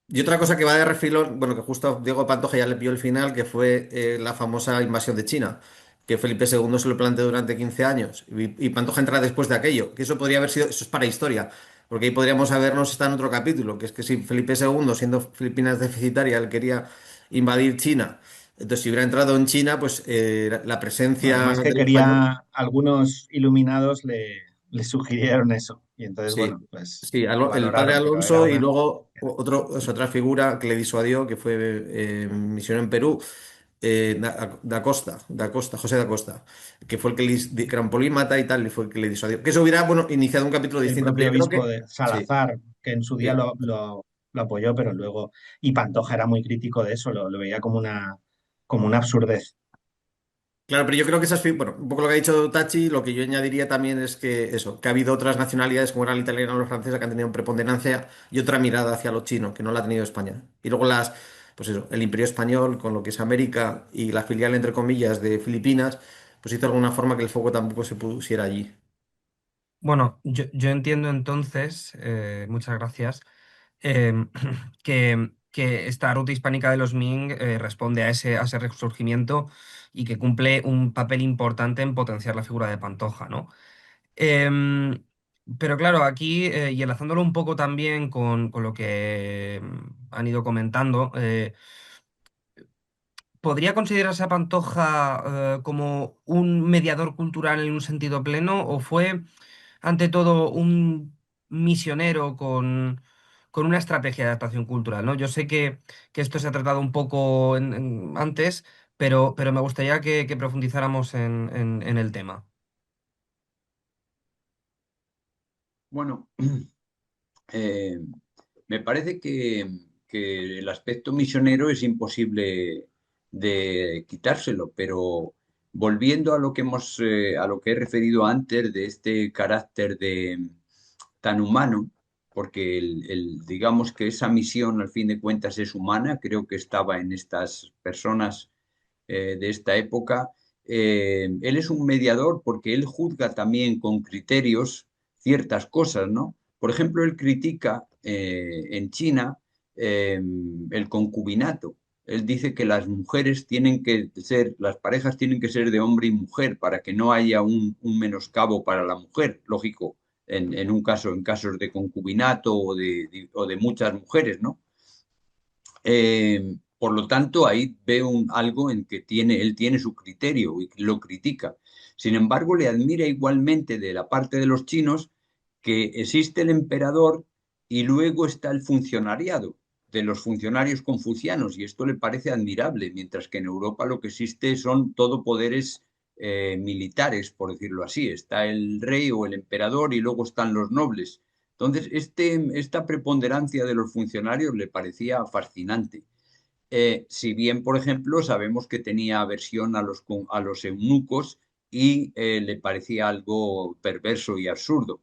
S2: y otra cosa que va de refilón, bueno, que justo Diego Pantoja ya le pilló el final, que fue la famosa invasión de China, que Felipe II se lo planteó durante 15 años, y Pantoja entra después de aquello, que eso podría haber sido, eso es para historia, porque ahí podríamos habernos estado en otro capítulo, que es que si Felipe II, siendo Filipinas deficitaria, él quería invadir China, entonces si hubiera entrado en China, pues la presencia
S4: además que
S2: del español.
S4: quería, algunos iluminados le sugirieron eso. Y entonces,
S2: Sí,
S4: bueno, pues
S2: sí,
S4: lo
S2: el padre
S4: valoraron, pero era
S2: Alonso y
S4: una...
S2: luego otra figura que le disuadió, que fue misión en Perú, da Costa, José da Costa, que fue el que, que era un polímata y tal, y fue el que le disuadió. Que eso hubiera, bueno, iniciado un capítulo
S4: El
S2: distinto, pero
S4: propio
S2: yo creo
S4: obispo
S2: que
S4: de
S2: sí,
S4: Salazar, que en su día
S2: sí.
S4: lo apoyó, pero luego... Y Pantoja era muy crítico de eso, lo veía como una absurdez.
S2: Claro, pero yo creo que bueno, un poco lo que ha dicho Tachi, lo que yo añadiría también es que eso, que ha habido otras nacionalidades como era la italiana o la francesa que han tenido preponderancia y otra mirada hacia lo chino, que no la ha tenido España. Y luego pues eso, el Imperio Español con lo que es América y la filial, entre comillas, de Filipinas, pues hizo de alguna forma que el foco tampoco se pusiera allí.
S1: Bueno, yo entiendo entonces, muchas gracias, em, que esta ruta hispánica de los Ming responde a ese resurgimiento y que cumple un papel importante en potenciar la figura de Pantoja, ¿no? Em, pero claro, aquí, y enlazándolo un poco también con lo que han ido comentando, ¿podría considerarse a Pantoja como un mediador cultural en un sentido pleno o fue ante todo un misionero con una estrategia de adaptación cultural, ¿no? Yo sé que esto se ha tratado un poco antes, pero me gustaría que profundizáramos en el tema.
S3: Bueno, eh, me parece que el aspecto misionero es imposible de quitárselo, pero volviendo a lo que a lo que he referido antes de este carácter tan humano, porque digamos que esa misión al fin de cuentas es humana, creo que estaba en estas personas de esta época. Él es un mediador porque él juzga también con criterios ciertas cosas, ¿no? Por ejemplo, él critica en China el concubinato. Él dice que las mujeres tienen que ser, las parejas tienen que ser de hombre y mujer para que no haya un menoscabo para la mujer, lógico, en un caso, en casos de concubinato o de muchas mujeres, ¿no? Por lo tanto, ahí veo algo en que él tiene su criterio y lo critica. Sin embargo, le admira igualmente de la parte de los chinos que existe el emperador y luego está el funcionariado de los funcionarios confucianos y esto le parece admirable, mientras que en Europa lo que existe son todo poderes militares, por decirlo así. Está el rey o el emperador y luego están los nobles. Entonces, esta preponderancia de los funcionarios le parecía fascinante. Si bien, por ejemplo, sabemos que tenía aversión a los eunucos y le parecía algo perverso y absurdo.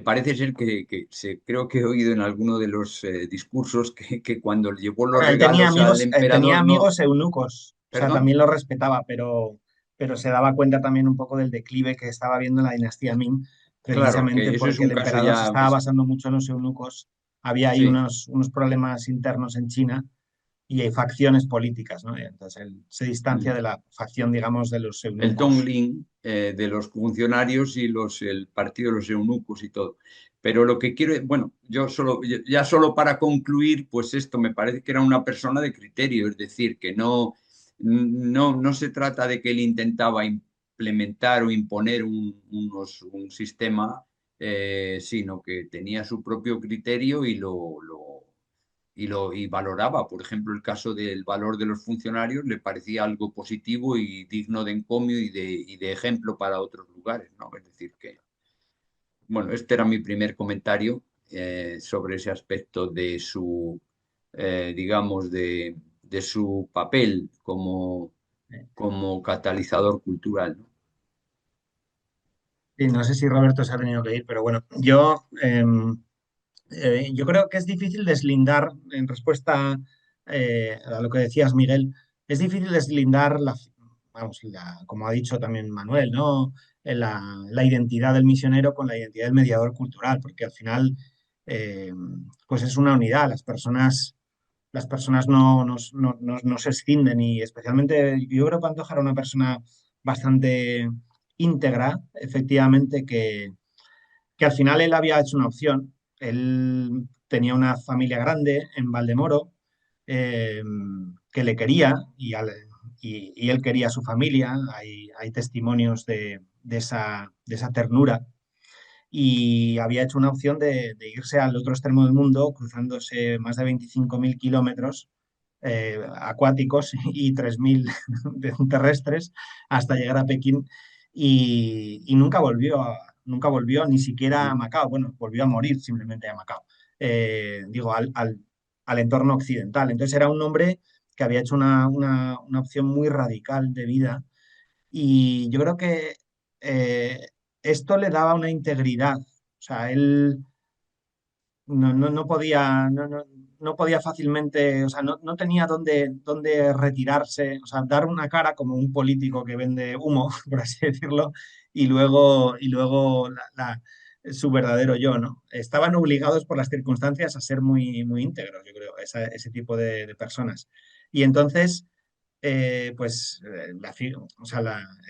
S3: Parece ser creo que he oído en alguno de los discursos que cuando llevó los
S4: Bueno,
S3: regalos al
S4: él tenía
S3: emperador no,
S4: amigos eunucos, o sea,
S3: perdón,
S4: también lo respetaba, pero se daba cuenta también un poco del declive que estaba viendo en la dinastía Ming,
S3: claro,
S4: precisamente
S3: que eso es
S4: porque el
S3: un caso
S4: emperador se
S3: ya,
S4: estaba basando mucho en los eunucos. Había ahí
S3: sí.
S4: unos problemas internos en China y hay facciones políticas, ¿no? Y entonces él se distancia de la facción, digamos, de los
S3: El
S4: eunucos.
S3: Tongling de los funcionarios y el partido de los eunucos y todo. Pero lo que quiero, bueno, ya solo para concluir, pues esto me parece que era una persona de criterio, es decir, que no se trata de que él intentaba implementar o imponer un sistema, sino que tenía su propio criterio y valoraba. Por ejemplo, el caso del valor de los funcionarios le parecía algo positivo y digno de encomio y de ejemplo para otros lugares, ¿no? Es decir, que... bueno, este era mi primer comentario sobre ese aspecto de su, digamos, de su papel como, como catalizador cultural, ¿no?
S4: Sí, no sé si Roberto se ha tenido que ir, pero bueno, yo creo que es difícil deslindar, en respuesta a lo que decías, Miguel, es difícil deslindar vamos, como ha dicho también Manuel, ¿no? La identidad del misionero con la identidad del mediador cultural, porque al final, eh, pues es una unidad. Las personas no se escinden y especialmente yo creo que Pantoja era una persona bastante íntegra, efectivamente, que al final él había hecho una opción. Él tenía una familia grande en Valdemoro eh, que le quería y él quería a su familia. Hay testimonios de esa ternura y había hecho una opción de irse al otro extremo del mundo, cruzándose más de 25.000 kilómetros acuáticos y 3.000 terrestres hasta llegar a Pekín y nunca volvió ni siquiera a Macao. Bueno, volvió a morir simplemente a Macao. Digo, al entorno occidental. Entonces era un hombre que había hecho una opción muy radical de vida y yo creo que eh, esto le daba una integridad. O sea, él no podía fácilmente, o sea, no tenía dónde retirarse, o sea, dar una cara como un político que vende humo, por así decirlo, y luego su verdadero yo, ¿no? Estaban obligados por las circunstancias a ser muy, muy íntegros, yo creo, ese tipo de personas. Y entonces, pues, o sea,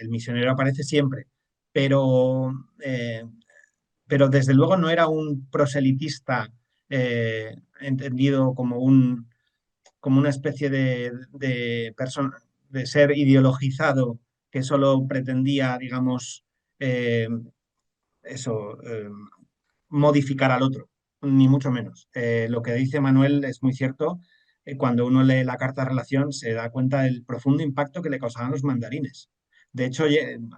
S4: el misionero aparece siempre, pero eh, pero desde luego no era un proselitista entendido como una especie de persona, de ser ideologizado que solo pretendía, digamos, eh, eso, modificar al otro, ni mucho menos. Lo que dice Manuel es muy cierto. Cuando uno lee la carta de relación se da cuenta del profundo impacto que le causaban los mandarines. De hecho,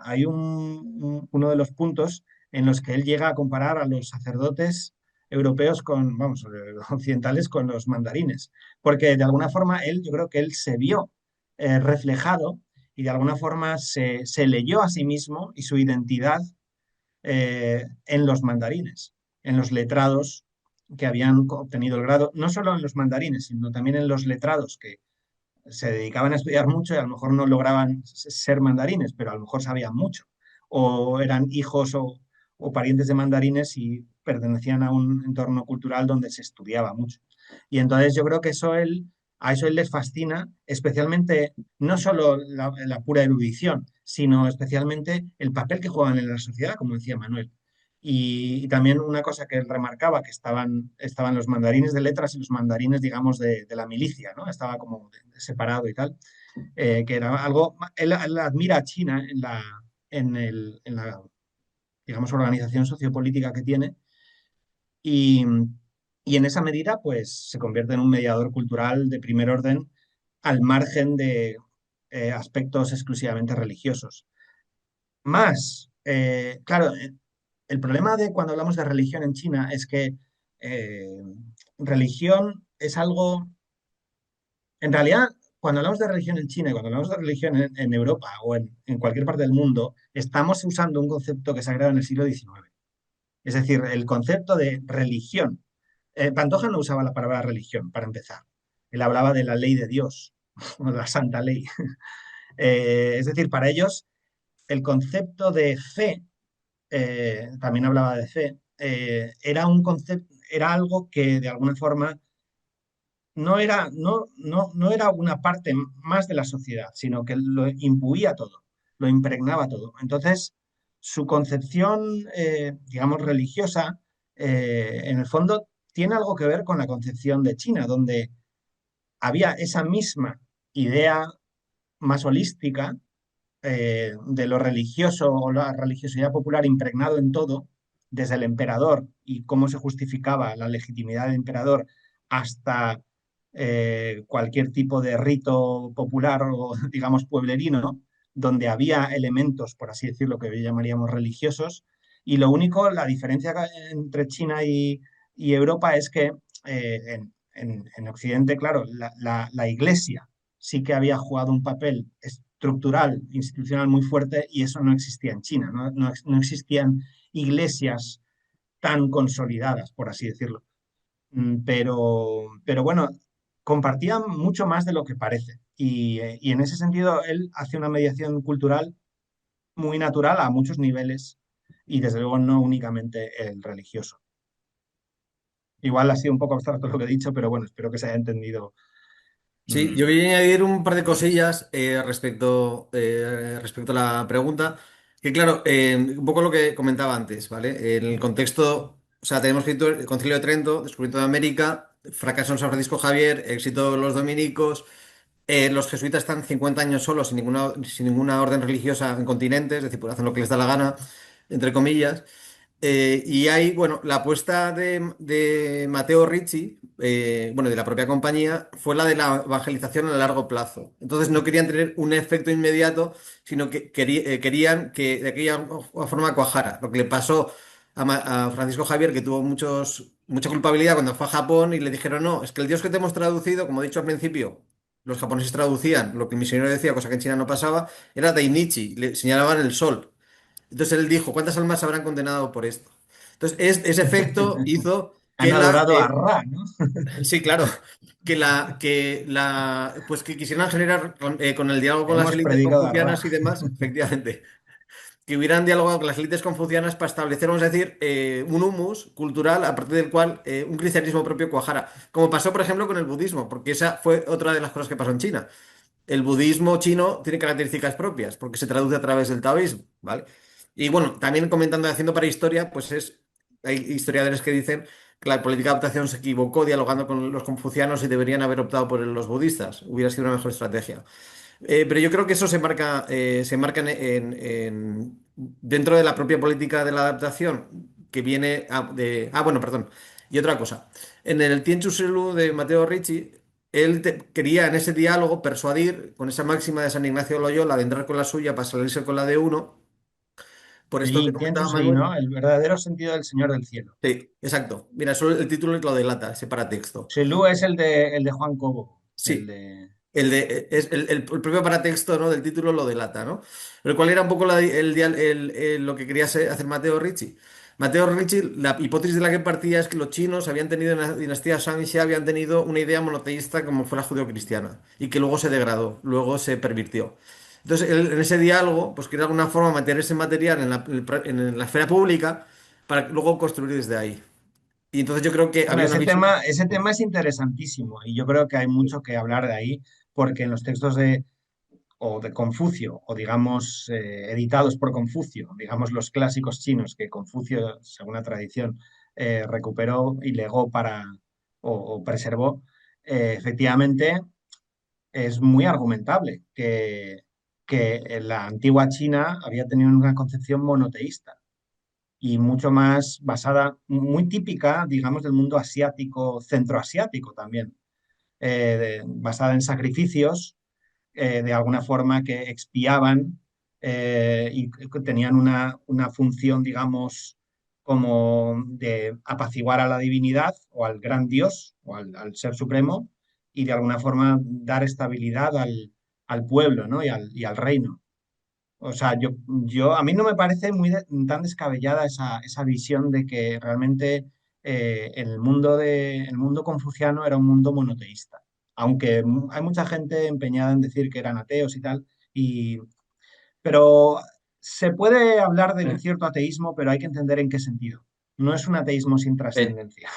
S4: hay uno de los puntos en los que él llega a comparar a los sacerdotes europeos con, vamos, occidentales con los mandarines, porque de alguna forma yo creo que él se vio reflejado y de alguna forma se leyó a sí mismo y su identidad en los mandarines, en los letrados que habían obtenido el grado, no solo en los mandarines, sino también en los letrados que se dedicaban a estudiar mucho y a lo mejor no lograban ser mandarines, pero a lo mejor sabían mucho, o eran hijos o parientes de mandarines y pertenecían a un entorno cultural donde se estudiaba mucho. Y entonces yo creo que a eso él les fascina, especialmente no solo la pura erudición, sino especialmente el papel que juegan en la sociedad, como decía Manuel. Y también una cosa que él remarcaba, que estaban los mandarines de letras y los mandarines, digamos, de la milicia, ¿no? Estaba como separado y tal, que era algo, él admira a China en la, digamos, organización sociopolítica que tiene y, y en esa medida, pues, se convierte en un mediador cultural de primer orden al margen de aspectos exclusivamente religiosos. Más, claro, el problema de cuando hablamos de religión en China es que eh, religión es algo, en realidad, cuando hablamos de religión en China y cuando hablamos de religión en Europa o en cualquier parte del mundo, estamos usando un concepto que se ha creado en el siglo XIX. Es decir, el concepto de religión. Pantoja no usaba la palabra religión, para empezar. Él hablaba de la ley de Dios, o de la santa ley. Es decir, para ellos, el concepto de fe, también hablaba de fe, era un concepto, era algo que de alguna forma no era una parte más de la sociedad, sino que lo imbuía todo, lo impregnaba todo. Entonces, su concepción, digamos, religiosa, en el fondo, tiene algo que ver con la concepción de China, donde había esa misma idea más holística de lo religioso o la religiosidad popular impregnado en todo, desde el emperador y cómo se justificaba la legitimidad del emperador hasta cualquier tipo de rito popular o, digamos, pueblerino, donde había elementos, por así decirlo, que hoy llamaríamos religiosos, Y lo único, la diferencia entre China y Europa es que en Occidente, claro, la Iglesia sí que había jugado un papel estructural, institucional muy fuerte y eso no existía en China. No existían iglesias tan consolidadas, por así decirlo. Pero bueno, compartían mucho más de lo que parece. Y en ese sentido, él hace una mediación cultural muy natural a muchos niveles y desde luego no únicamente el religioso. Igual ha sido un poco abstracto lo que he dicho, pero bueno, espero que se haya entendido.
S2: Sí,
S4: Mm,
S2: yo quería añadir un par de cosillas respecto a la pregunta, que claro, un poco lo que comentaba antes, ¿vale? En el contexto, o sea, tenemos escrito el Concilio de Trento, descubrimiento de América, fracaso en San Francisco Javier, éxito de los dominicos, los jesuitas están 50 años solos sin ninguna orden religiosa en continente, es decir, pues hacen lo que les da la gana, entre comillas. Y hay, bueno, la apuesta de Matteo Ricci, bueno, de la propia compañía, fue la de la evangelización a largo plazo. Entonces no querían tener un efecto inmediato, sino que querían que de aquella forma cuajara. Lo que le pasó a Francisco Javier, que tuvo mucha culpabilidad cuando fue a Japón y le dijeron, no, es que el Dios que te hemos traducido, como he dicho al principio, los japoneses traducían lo que el misionero decía, cosa que en China no pasaba, era Dainichi, le señalaban el sol. Entonces él dijo, ¿cuántas almas se habrán condenado por esto? Entonces ese efecto hizo
S4: Han
S2: que
S4: adorado a Ra, ¿no?
S2: sí, claro, pues que quisieran generar con el diálogo con las
S4: Hemos
S2: élites
S4: predicado a Ra.
S2: confucianas y demás, efectivamente, que hubieran dialogado con las élites confucianas para establecer, vamos a decir, un humus cultural a partir del cual un cristianismo propio cuajara. Como pasó, por ejemplo, con el budismo, porque esa fue otra de las cosas que pasó en China. El budismo chino tiene características propias, porque se traduce a través del taoísmo, ¿vale? Y bueno, también comentando, haciendo para historia, hay historiadores que dicen que la política de adaptación se equivocó dialogando con los confucianos y deberían haber optado por los budistas. Hubiera sido una mejor estrategia. Pero yo creo que eso se marca dentro de la propia política de la adaptación que viene bueno, perdón. Y otra cosa. En el Tien Chu Selu de Matteo Ricci, él quería en ese diálogo persuadir con esa máxima de San Ignacio de Loyola de entrar con la suya para salirse con la de uno, por esto que
S4: Sí, Tien
S2: comentaba
S4: Shui,
S2: Manuel.
S4: ¿no? El verdadero sentido del Señor del Cielo.
S2: Sí, exacto. Mira, solo el título lo delata, ese paratexto.
S4: Selu es el de Juan Cobo, el
S2: Sí,
S4: de...
S2: el propio paratexto, ¿no? Del título lo delata, ¿no? Pero ¿cuál era un poco lo que quería hacer Matteo Ricci? Matteo Ricci, la hipótesis de la que partía es que los chinos habían tenido en la dinastía Shang habían tenido una idea monoteísta como fuera judeocristiana y que luego se degradó, luego se pervirtió. Entonces, él, en ese diálogo, pues quería de alguna forma mantener ese material en la esfera pública para luego construir desde ahí. Y entonces yo creo que
S4: Bueno,
S2: había una visión.
S4: ese tema es interesantísimo y yo creo que hay mucho que hablar de ahí porque en los textos de Confucio, o digamos editados por Confucio, digamos los clásicos chinos que Confucio, según la tradición, recuperó y legó o preservó, efectivamente es muy argumentable que en la antigua China había tenido una concepción monoteísta y mucho más basada, muy típica, digamos, del mundo asiático, centroasiático también, basada en sacrificios de alguna forma que expiaban y que tenían una función, digamos, como de apaciguar a la divinidad o al gran Dios o al Ser Supremo y de alguna forma dar estabilidad al pueblo, ¿no? y al reino. O sea, a mí no me parece tan descabellada esa visión de que realmente el mundo confuciano era un mundo monoteísta. Aunque hay mucha gente empeñada en decir que eran ateos y tal, pero se puede hablar de un cierto ateísmo, pero hay que entender en qué sentido. No es un ateísmo sin
S3: El-
S4: trascendencia.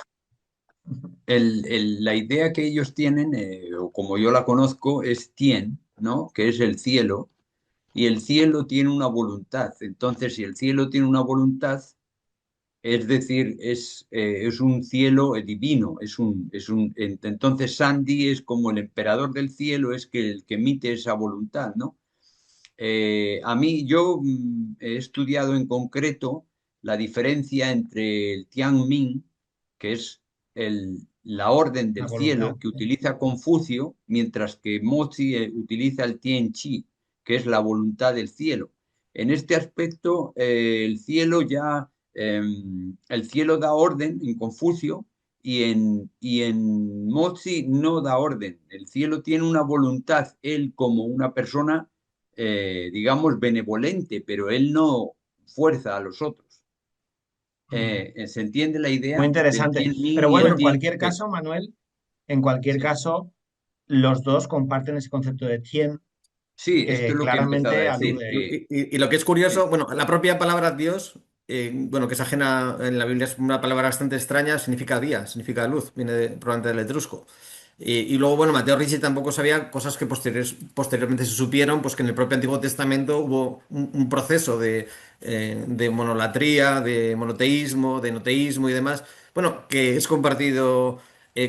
S3: la idea que ellos tienen, o como yo la conozco, es Tien, ¿no? Que es el cielo, y el cielo tiene una voluntad. Entonces, si el cielo tiene una voluntad, es decir, es un cielo divino, entonces Sandy es como el emperador del cielo, es que el que emite esa voluntad, ¿no? A mí, yo he estudiado en concreto la diferencia entre el Tianmin, que es la orden
S4: La
S3: del
S4: voluntad.
S3: cielo que utiliza Confucio, mientras que Mozi utiliza el Tianqi, que es la voluntad del cielo. En este aspecto, el cielo ya El cielo da orden en Confucio y en Mozi no da orden. El cielo tiene una voluntad, él como una persona, digamos, benevolente, pero él no fuerza a los otros. ¿Se entiende la
S4: Muy
S3: idea del
S4: interesante.
S3: Tianmin
S4: Pero
S3: y
S4: bueno,
S3: el
S4: en cualquier
S3: Tianhe?
S4: caso, Manuel, en cualquier
S3: Sí.
S4: caso, los dos comparten ese concepto de Tien
S3: Sí, esto
S4: que
S3: es lo que empezaba a
S4: claramente
S3: decir,
S4: alude.
S3: que
S2: Y lo que es curioso,
S3: sí,
S2: bueno, la propia palabra Dios, bueno, que es ajena en la Biblia, es una palabra bastante extraña, significa día, significa luz, viene probablemente del etrusco. Y luego, bueno, Mateo Ricci tampoco sabía cosas que posteriormente se supieron, pues que en el propio Antiguo Testamento hubo un proceso de monolatría, de monoteísmo, de enoteísmo y demás, bueno, que es compartido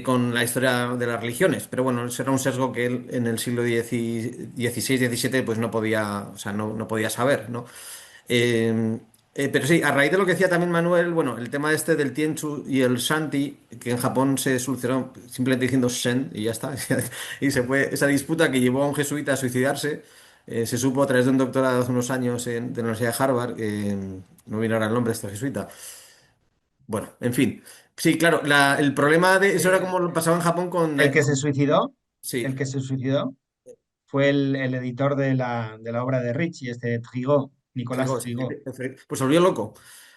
S2: con la historia de las religiones. Pero bueno, ese era un sesgo que él en el siglo XVI-XVII pues no podía, o sea, no podía saber, ¿no? Eh, pero sí, a raíz de lo que decía también Manuel, bueno, el tema este del Tianchu y el Shanti, que en Japón se solucionó simplemente diciendo Shen y ya está. Y se fue esa disputa que llevó a un jesuita a suicidarse. Se supo a través de un doctorado hace unos años de la Universidad de Harvard, no viene ahora el nombre de este jesuita. Bueno, en fin. Sí, claro, el problema de eso era
S4: Eh,
S2: como lo pasaba en Japón con...
S4: el que se suicidó, el
S2: sí,
S4: que se suicidó fue el editor de la obra de Ricci, este Trigault, Nicolás
S2: Trigo, sí,
S4: Trigault.
S2: pues se volvió loco.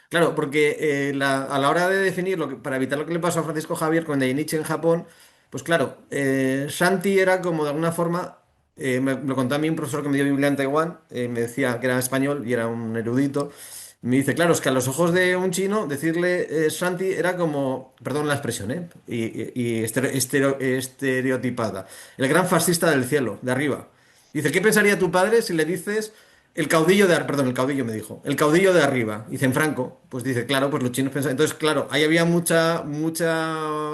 S2: Claro, porque a la hora de definir para evitar lo que le pasó a Francisco Javier con Dainichi en Japón, pues claro, Shanti era como de alguna forma, me lo contó a mí un profesor que me dio Biblia en Taiwán, me decía que era español y era un erudito. Me dice, claro, es que a los ojos de un chino decirle Shanti era como, perdón la expresión, estereotipada, el gran fascista del cielo, de arriba. Dice, ¿qué pensaría tu padre si le dices el caudillo perdón, el caudillo me dijo, el caudillo de arriba? Dice, en Franco, pues dice, claro, pues los chinos pensaban. Entonces, claro, ahí había mucha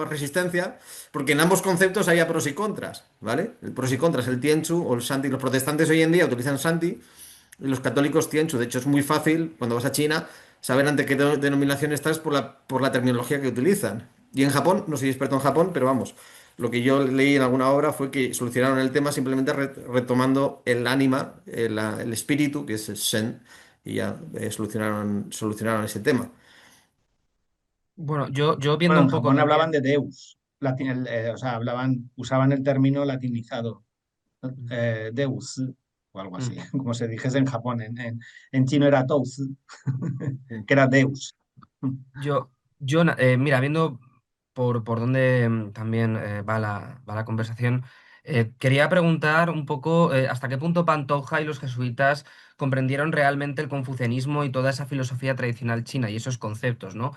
S2: resistencia, porque en ambos conceptos había pros y contras, ¿vale? El pros y contras, el Tianchu o el Shanti. Los protestantes hoy en día utilizan Shanti y los católicos Tianchu. De hecho, es muy fácil cuando vas a China saber ante qué denominación estás por la terminología que utilizan. Y en Japón, no soy experto en Japón, pero vamos, lo que yo leí en alguna obra fue que solucionaron el tema simplemente retomando el ánima, el espíritu, que es el Shen, y ya solucionaron ese tema.
S1: Bueno, yo viendo
S4: Bueno,
S1: un
S4: en
S1: poco
S4: Japón hablaban
S1: también.
S4: de Deus, o sea, usaban el término latinizado, Deus, o algo así,
S1: Mm.
S4: como se dijese en Japón. En chino era Tous,
S2: Mm.
S4: que era Deus.
S1: Mira, viendo por dónde también va la conversación, quería preguntar un poco hasta qué punto Pantoja y los jesuitas comprendieron realmente el confucianismo y toda esa filosofía tradicional china y esos conceptos, ¿no?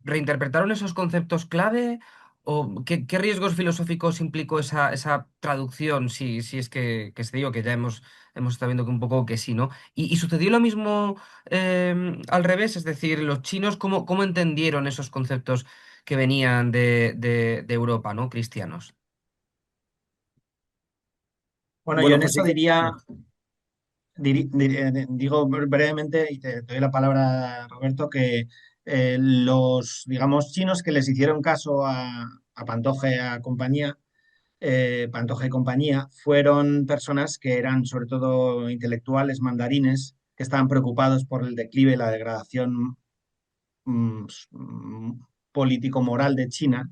S1: ¿Reinterpretaron esos conceptos clave o qué riesgos filosóficos implicó esa traducción? Si es que se digo que ya hemos estado viendo que un poco que sí, ¿no? Y sucedió lo mismo al revés, es decir, los chinos, ¿cómo entendieron esos conceptos que venían de Europa, ¿no? Cristianos.
S4: Bueno, yo
S2: Bueno,
S4: en
S2: pues sí
S4: esto
S2: que...
S4: digo brevemente, y te doy la palabra a Roberto, que los, digamos, chinos que les hicieron caso a Pantoja y compañía, fueron personas que eran sobre todo intelectuales mandarines, que estaban preocupados por el declive y la degradación mm, político-moral de China,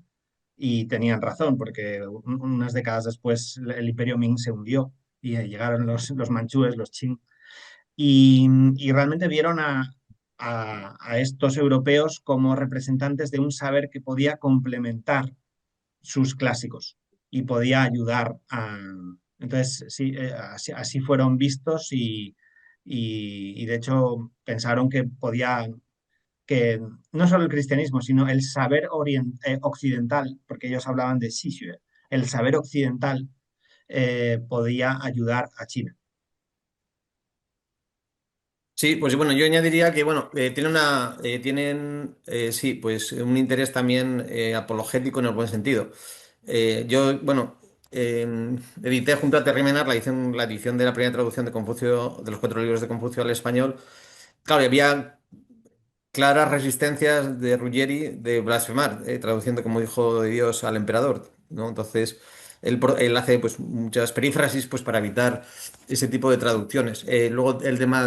S4: y tenían razón, porque unas décadas después el Imperio Ming se hundió y llegaron los manchúes, los Qing, y realmente vieron a estos europeos como representantes de un saber que podía complementar sus clásicos y podía ayudar a... Entonces, sí, así fueron vistos y de hecho pensaron que podía, que no solo el cristianismo, sino el saber occidental, porque ellos hablaban de Xizue, el saber occidental podía ayudar a China.
S2: Sí, pues bueno, yo añadiría que, bueno, tienen, sí, pues un interés también apologético en el buen sentido. Yo, bueno, edité junto a Terry Menar la edición de la primera traducción de Confucio, de los cuatro libros de Confucio al español. Claro, y había claras resistencias de Ruggeri de blasfemar, traduciendo como hijo de Dios al emperador, ¿no? Entonces, él hace pues muchas perífrasis pues para evitar ese tipo de traducciones. Luego el tema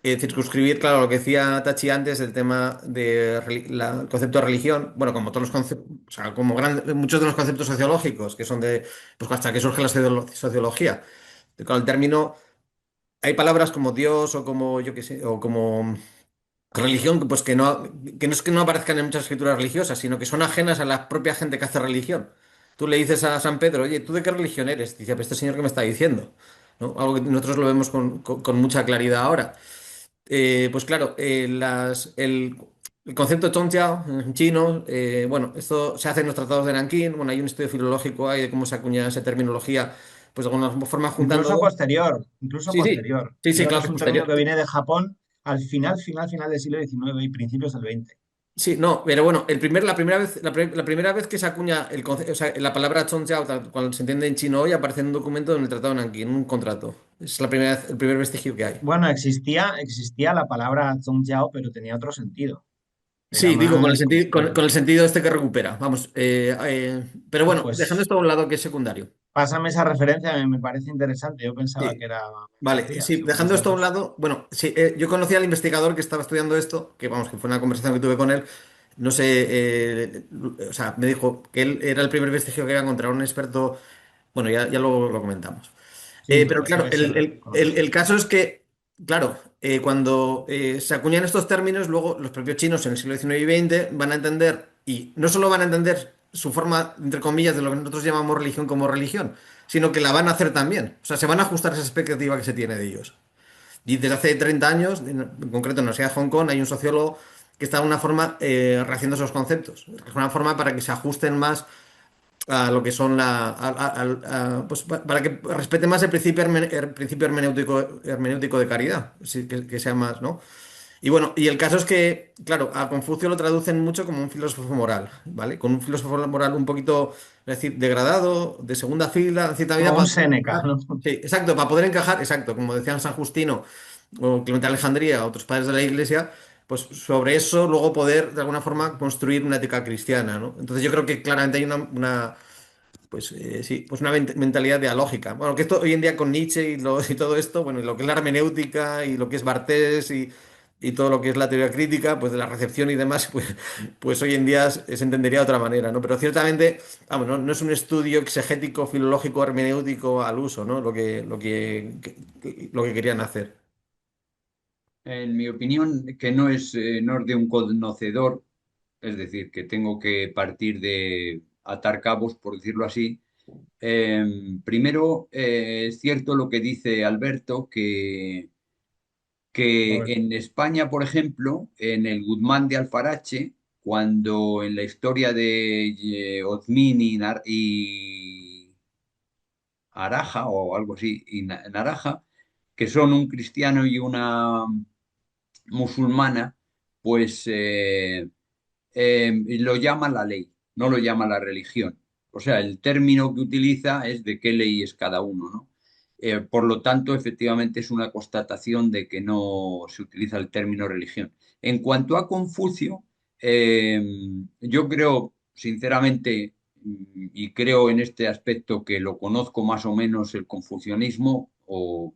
S2: circunscribir, claro, lo que decía Tachi antes del tema de el concepto de religión, bueno, como todos los conceptos, o sea, como muchos de los conceptos sociológicos que son pues hasta que surge la sociología. Con el término, hay palabras como Dios o como, yo qué sé, o como religión, pues que no es que no aparezcan en muchas escrituras religiosas, sino que son ajenas a la propia gente que hace religión. Tú le dices a San Pedro, oye, ¿tú de qué religión eres? Dice, pues este señor que me está diciendo, ¿no? Algo que nosotros lo vemos con mucha claridad ahora. Pues claro, el concepto de Tongjiao en chino, bueno, esto se hace en los tratados de Nankín, bueno, hay un estudio filológico ahí de cómo se acuña esa terminología, pues de alguna forma juntando
S4: Incluso
S2: dos.
S4: posterior, incluso
S2: Sí, sí,
S4: posterior.
S2: sí, sí,
S4: Creo que
S2: claro,
S4: es
S2: es
S4: un término
S2: posterior.
S4: que viene de Japón al final del siglo XIX y principios del XX.
S2: Sí, no, pero bueno, la primera vez, la primera vez que se acuña o sea, la palabra Chongqiao, tal cual se entiende en chino hoy, aparece en un documento en el Tratado de Nankín, en un contrato. Es la primera el primer vestigio que hay.
S4: Bueno, existía la palabra Zhongjiao, pero tenía otro sentido. Era
S2: Sí, digo,
S4: más como
S2: con el sentido este que recupera, vamos. Pero bueno, dejando
S4: pues
S2: esto a un lado que es secundario.
S4: pásame esa referencia, me parece interesante. Yo pensaba que
S2: Sí,
S4: era
S2: vale,
S4: mentira,
S2: sí,
S4: según
S2: dejando
S4: los
S2: esto a un
S4: datos.
S2: lado, bueno, sí, yo conocí al investigador que estaba estudiando esto, que vamos, que fue una conversación que tuve con él, no sé, o sea, me dijo que él era el primer vestigio que iba a encontrar un experto, bueno, ya lo comentamos.
S4: Sí,
S2: Pero claro,
S4: debe ser
S2: el
S4: conocido.
S2: caso es que, claro, cuando se acuñan estos términos, luego los propios chinos en el siglo XIX y XX van a entender, y no solo van a entender su forma, entre comillas, de lo que nosotros llamamos religión como religión, sino que la van a hacer también. O sea, se van a ajustar a esa expectativa que se tiene de ellos. Y desde hace 30 años, en concreto en la Universidad de Hong Kong, hay un sociólogo que está de una forma rehaciendo esos conceptos. Es una forma para que se ajusten más a lo que son pues para que respete más el principio hermenéutico de caridad, sí, que sea más, ¿no? Y bueno, y el caso es que, claro, a Confucio lo traducen mucho como un filósofo moral, ¿vale? Con un filósofo moral un poquito, es decir, degradado, de segunda fila, en cierta medida,
S4: Como un
S2: para poder
S4: Séneca,
S2: encajar.
S4: ¿no?
S2: Sí, exacto, para poder encajar, exacto, como decían San Justino o Clemente de Alejandría, otros padres de la Iglesia, pues sobre eso luego poder, de alguna forma, construir una ética cristiana, ¿no? Entonces yo creo que claramente hay pues sí, pues una mentalidad dialógica. Bueno, que esto hoy en día con Nietzsche y todo esto, bueno, y lo que es la hermenéutica y lo que es Barthes y todo lo que es la teoría crítica, pues de la recepción y demás, pues hoy en día se entendería de otra manera, ¿no? Pero ciertamente, vamos, no es un estudio exegético, filológico, hermenéutico al uso, ¿no? Lo que querían hacer.
S3: En mi opinión, que no es de un conocedor, es decir, que tengo que partir de atar cabos, por decirlo así. Eh, Primero, es cierto lo que dice Alberto, que
S4: Roberto.
S3: en España, por ejemplo, en el Guzmán de Alfarache, cuando en la historia de Ozmín y Araja o algo así, y Naraja, que son un cristiano y una musulmana, pues lo llama la ley, no lo llama la religión. O sea, el término que utiliza es de qué ley es cada uno, ¿no? Por lo tanto, efectivamente es una constatación de que no se utiliza el término religión. En cuanto a Confucio, eh, yo creo, sinceramente, y creo en este aspecto que lo conozco más o menos el confucianismo, o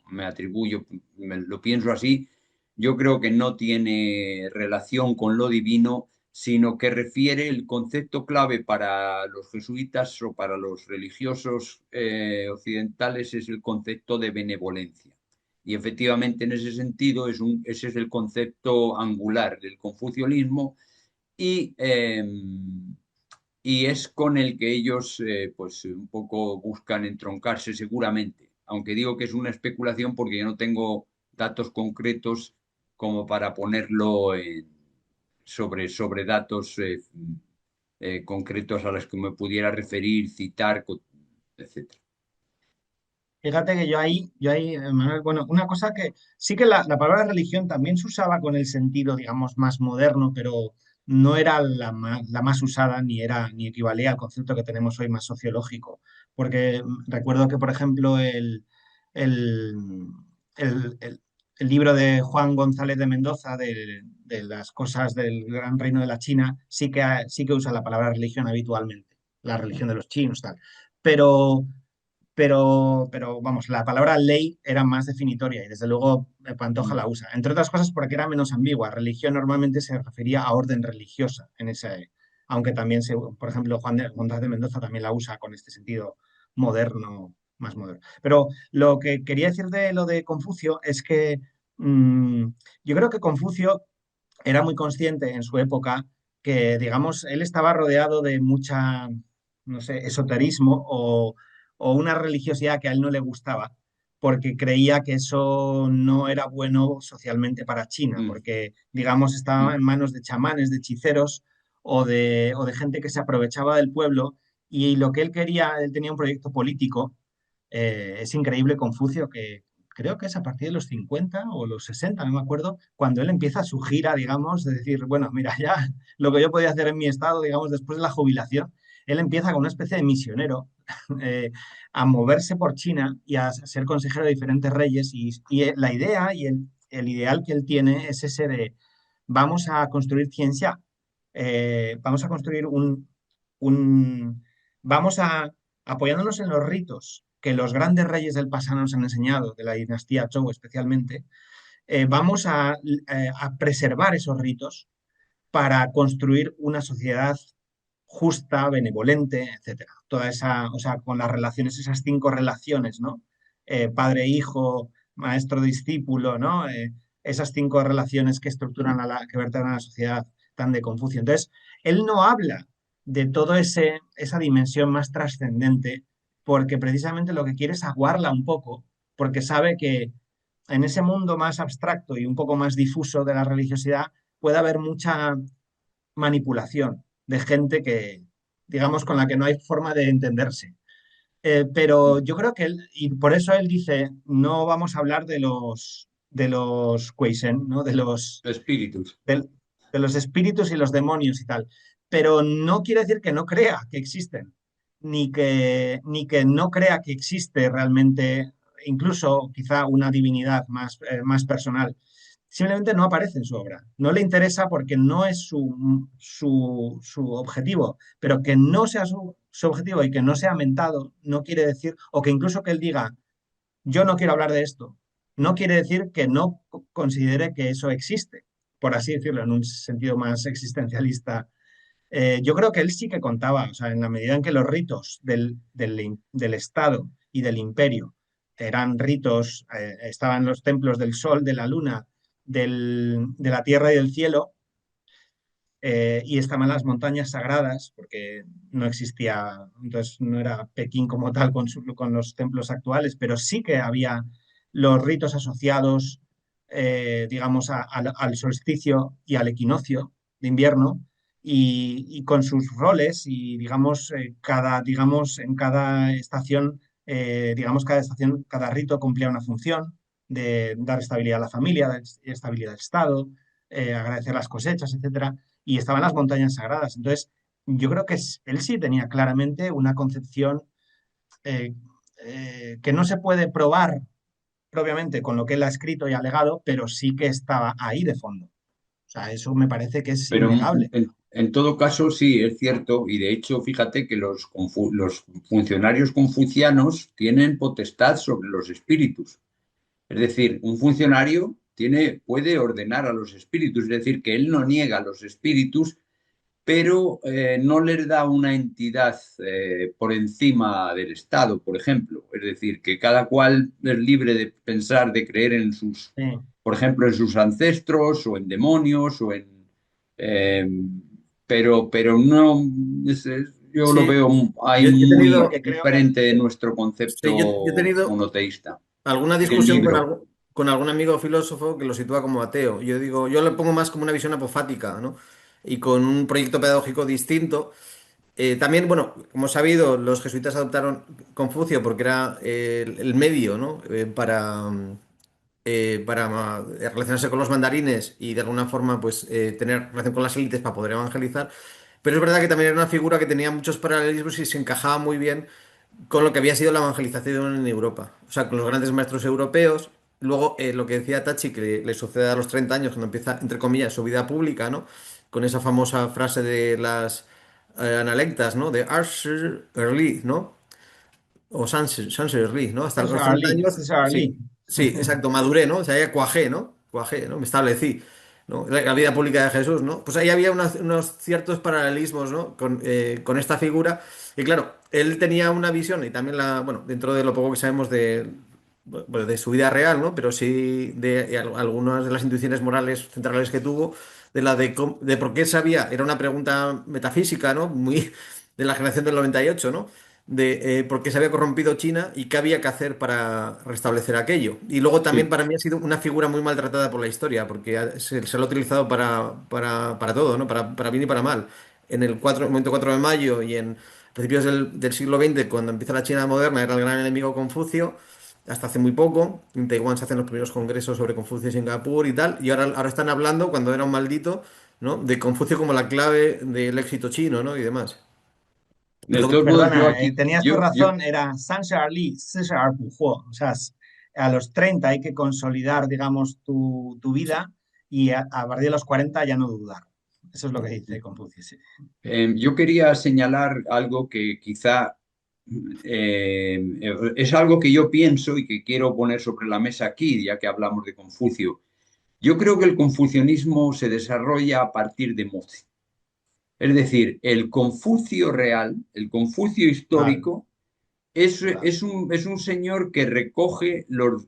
S3: me atribuyo, lo pienso así, yo creo que no tiene relación con lo divino, sino que refiere el concepto clave para los jesuitas o para los religiosos occidentales es el concepto de benevolencia. Y efectivamente en ese sentido ese es el concepto angular del confucianismo y, y es con el que ellos pues un poco buscan entroncarse seguramente, aunque digo que es una especulación porque yo no tengo datos concretos como para ponerlo sobre datos concretos a los que me pudiera referir, citar, etcétera.
S4: Fíjate que Manuel, bueno, una cosa que sí que la palabra religión también se usaba con el sentido, digamos, más moderno, pero no era la más usada ni equivalía al concepto que tenemos hoy más sociológico. Porque recuerdo que, por ejemplo, el, el- el libro de Juan González de Mendoza, de las cosas del Gran Reino de la China, sí que usa la palabra religión habitualmente, la religión de los chinos, tal. Pero pero vamos, la palabra ley era más definitoria y desde luego Pantoja
S3: Mm.
S4: la usa. Entre otras cosas porque era menos ambigua. Religión normalmente se refería a orden religiosa en ese, aunque también por ejemplo, González de Mendoza también la usa con este sentido moderno, más moderno. Pero lo que quería decir de lo de Confucio es que mm, yo creo que Confucio era muy consciente en su época que, digamos, él estaba rodeado de mucha, no sé, esoterismo o una religiosidad que a él no le gustaba, porque creía que eso no era bueno socialmente para China,
S3: Mm.
S4: porque, digamos, estaba
S3: Mm.
S4: en manos de chamanes, de hechiceros o de gente que se aprovechaba del pueblo y lo que él quería, él tenía un proyecto político. Es increíble Confucio que creo que es a partir de los 50 o los 60 no me acuerdo, cuando él empieza su gira, digamos, de decir, bueno, mira, ya lo que yo podía hacer en mi estado, digamos, después de la jubilación, él empieza con una especie de misionero eh, a moverse por China y a ser consejero de diferentes reyes y la idea y el ideal que él tiene es ese de vamos a construir ciencia, vamos a construir un vamos a, apoyándonos en los ritos que los grandes reyes del pasado nos han enseñado, de la dinastía Zhou especialmente, vamos a preservar esos ritos para construir una sociedad justa, benevolente, etcétera. Toda esa, o sea, con las relaciones, esas 5 relaciones, ¿no? Padre-hijo, maestro-discípulo, ¿no? Esas 5 relaciones que estructuran que vertebran a la sociedad tan de Confucio. Entonces, él no habla de toda esa dimensión más trascendente, porque precisamente lo que quiere es aguarla un poco, porque sabe que en ese mundo más abstracto y un poco más difuso de la religiosidad puede haber mucha manipulación de gente que, digamos, con la que no hay forma de entenderse. Pero yo creo que él, y por eso él dice, no vamos a hablar de los Kweizen, ¿no?
S3: Espíritus.
S4: Del- de los espíritus y los demonios y tal. Pero no quiere decir que no crea que existen, ni que no crea que existe realmente, incluso quizá una divinidad más personal. Simplemente no aparece en su obra. No le interesa porque no es su objetivo, pero que no sea su objetivo y que no sea mentado, no quiere decir, o que incluso que él diga, yo no quiero hablar de esto, no quiere decir que no considere que eso existe, por así decirlo, en un sentido más existencialista. Yo creo que él sí que contaba, o sea, en la medida en que los ritos del Estado y del imperio eran ritos, estaban los templos del sol, de la luna, de la tierra y del cielo, y estaban las montañas sagradas, porque no existía, entonces no era Pekín como tal con los templos actuales, pero sí que había los ritos asociados, digamos, al solsticio y al equinoccio de invierno, y con sus roles, y digamos, digamos, en cada estación, cada rito cumplía una función de dar estabilidad a la familia, dar estabilidad al Estado, agradecer las cosechas, etcétera, y estaban las montañas sagradas. Entonces, yo creo que él sí tenía claramente una concepción eh, que no se puede probar propiamente con lo que él ha escrito y ha legado, pero sí que estaba ahí de fondo. O sea, eso me parece que es
S3: Pero
S4: innegable.
S3: en todo caso sí, es cierto, y de hecho fíjate que los funcionarios confucianos tienen potestad sobre los espíritus. Es decir, un funcionario puede ordenar a los espíritus, es decir, que él no niega a los espíritus, pero no les da una entidad por encima del Estado, por ejemplo. Es decir, que cada cual es libre de pensar, de creer en
S4: Sí.
S3: por ejemplo, en sus ancestros o en demonios o eh, pero no, yo lo
S2: Sí,
S3: veo hay
S2: yo he
S3: muy
S2: tenido,
S4: Porque creo que
S3: diferente de nuestro
S2: sí, yo he
S3: concepto
S2: tenido
S3: monoteísta.
S2: alguna
S3: Y el
S2: discusión
S3: libro.
S2: con algún amigo filósofo que lo sitúa como ateo. Yo digo, yo lo pongo más como una visión apofática, ¿no? Y con un proyecto pedagógico distinto. También, bueno, como sabido, los jesuitas adoptaron Confucio porque era el medio, ¿no? Para relacionarse con los mandarines y de alguna forma, pues, tener relación con las élites para poder evangelizar. Pero es verdad que también era una figura que tenía muchos paralelismos y se encajaba muy bien con lo que había sido la evangelización en Europa. O sea, con los grandes maestros europeos. Luego, lo que decía Tachi, que le sucede a los 30 años, cuando empieza, entre comillas, su vida pública, ¿no? Con esa famosa frase de las analectas, ¿no? De Archer Early, ¿no? o Sanssouci, ¿no? Hasta los
S4: César
S2: 30
S4: Ali,
S2: años,
S4: César Ali.
S2: sí, sí, exacto, maduré, ¿no? O sea, ya cuajé, ¿no? Cuajé, ¿no? Me establecí, ¿no? La vida pública de Jesús, ¿no? Pues ahí había unos ciertos paralelismos, ¿no? Con esta figura. Y claro, él tenía una visión y también bueno, dentro de lo poco que sabemos bueno, de su vida real, ¿no? Pero sí de algunas de las intuiciones morales centrales que tuvo, de por qué sabía, era una pregunta metafísica, ¿no? Muy de la generación del 98, ¿no? De por qué se había corrompido China y qué había que hacer para restablecer aquello. Y luego también
S3: Sí.
S2: para mí ha sido una figura muy maltratada por la historia, porque se lo ha utilizado para todo, ¿no? Para bien y para mal. En el momento 4 de mayo y en principios del siglo XX, cuando empieza la China moderna, era el gran enemigo Confucio, hasta hace muy poco. En Taiwán se hacen los primeros congresos sobre Confucio y Singapur y tal, y ahora están hablando, cuando era un maldito, ¿no? De Confucio como la clave del éxito chino, ¿no? Y demás.
S3: De
S2: Lo
S3: todos modos, yo
S4: Perdona,
S3: aquí,
S4: tenías tu razón, era César Ali, César Pujol. O sea, a los 30 hay que consolidar, digamos, tu vida y a partir de los 40 ya no dudar. Eso es lo que dice Confucio. Sí.
S3: yo quería señalar algo que quizá es algo que yo pienso y que quiero poner sobre la mesa aquí, ya que hablamos de Confucio. Yo creo que el confucianismo se desarrolla a partir de Mozi. Es decir, el Confucio real, el Confucio
S4: Claro,
S3: histórico,
S4: claro.
S3: es un señor que recoge los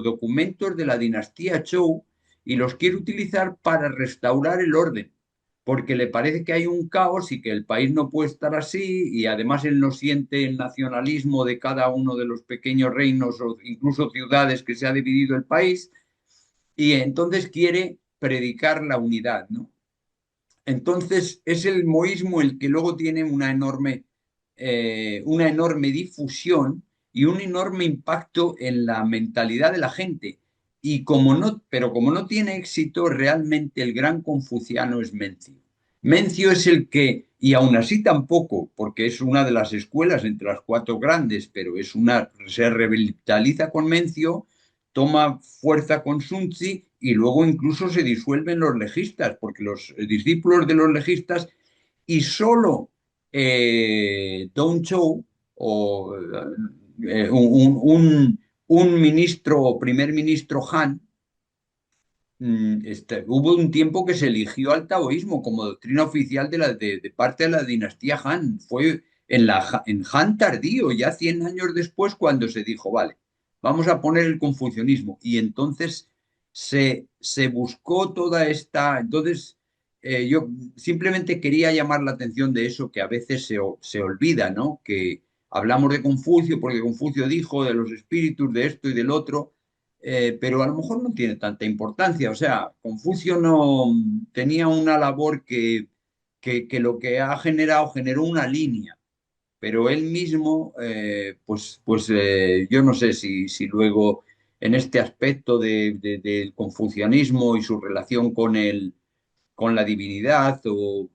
S3: documentos de la dinastía Zhou y los quiere utilizar para restaurar el orden, porque le parece que hay un caos y que el país no puede estar así, y además él no siente el nacionalismo de cada uno de los pequeños reinos o incluso ciudades que se ha dividido el país, y entonces quiere predicar la unidad, ¿no? Entonces, es el moísmo el que luego tiene una enorme difusión y un enorme impacto en la mentalidad de la gente. Pero como no tiene éxito, realmente el gran confuciano es Mencio. Mencio es el que, y aún así tampoco, porque es una de las escuelas entre las cuatro grandes, pero se revitaliza con Mencio, toma fuerza con Sun Tzu y luego incluso se disuelven los legistas, porque los discípulos de los legistas y solo Dong Zhou o un ministro o primer ministro Han, hubo un tiempo que se eligió al taoísmo como doctrina oficial de parte de la dinastía Han. Fue en Han tardío, ya 100 años después, cuando se dijo, vale, vamos a poner el confucianismo. Y entonces se buscó toda esta... Entonces, yo simplemente quería llamar la atención de eso que a veces se olvida, ¿no? Que hablamos de Confucio porque Confucio dijo de los espíritus, de esto y del otro, pero a lo mejor no tiene tanta importancia. O sea, Confucio no tenía una labor que lo que ha generado, generó una línea, pero él mismo, yo no sé si luego en este aspecto del confucianismo y su relación con la divinidad, o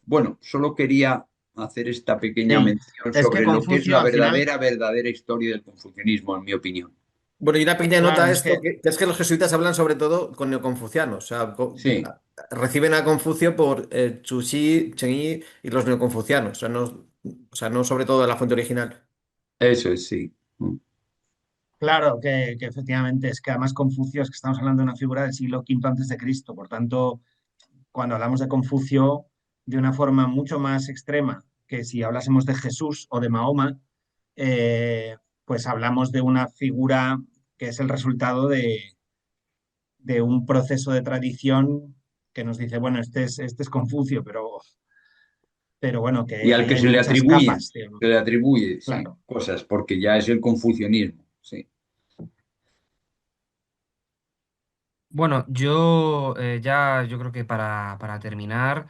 S3: bueno, solo quería hacer esta pequeña
S4: Sí,
S3: mención
S4: es que
S3: sobre lo que es
S4: Confucio
S3: la
S4: al final,
S3: verdadera historia del confucianismo, en mi opinión.
S2: Bueno, y una pequeña nota
S4: claro,
S2: a
S4: es
S2: esto,
S4: que
S2: que es que los jesuitas hablan sobre todo con neoconfucianos, o sea,
S3: Sí,
S2: reciben a Confucio por Chuxi, Chengyi y los neoconfucianos, o sea, no sobre todo de la fuente original.
S3: eso es, sí.
S4: claro que efectivamente es que además Confucio es que estamos hablando de una figura del siglo V antes de Cristo. Por tanto, cuando hablamos de Confucio de una forma mucho más extrema que si hablásemos de Jesús o de Mahoma, pues hablamos de una figura que es el resultado de un proceso de tradición que nos dice, bueno, este es Confucio, pero bueno,
S3: Y
S4: que
S3: al
S4: ahí
S3: que
S4: hay muchas capas,
S3: se le atribuye, sí,
S4: claro.
S3: cosas, porque ya es el confucianismo, sí.
S1: Bueno, yo creo que para terminar,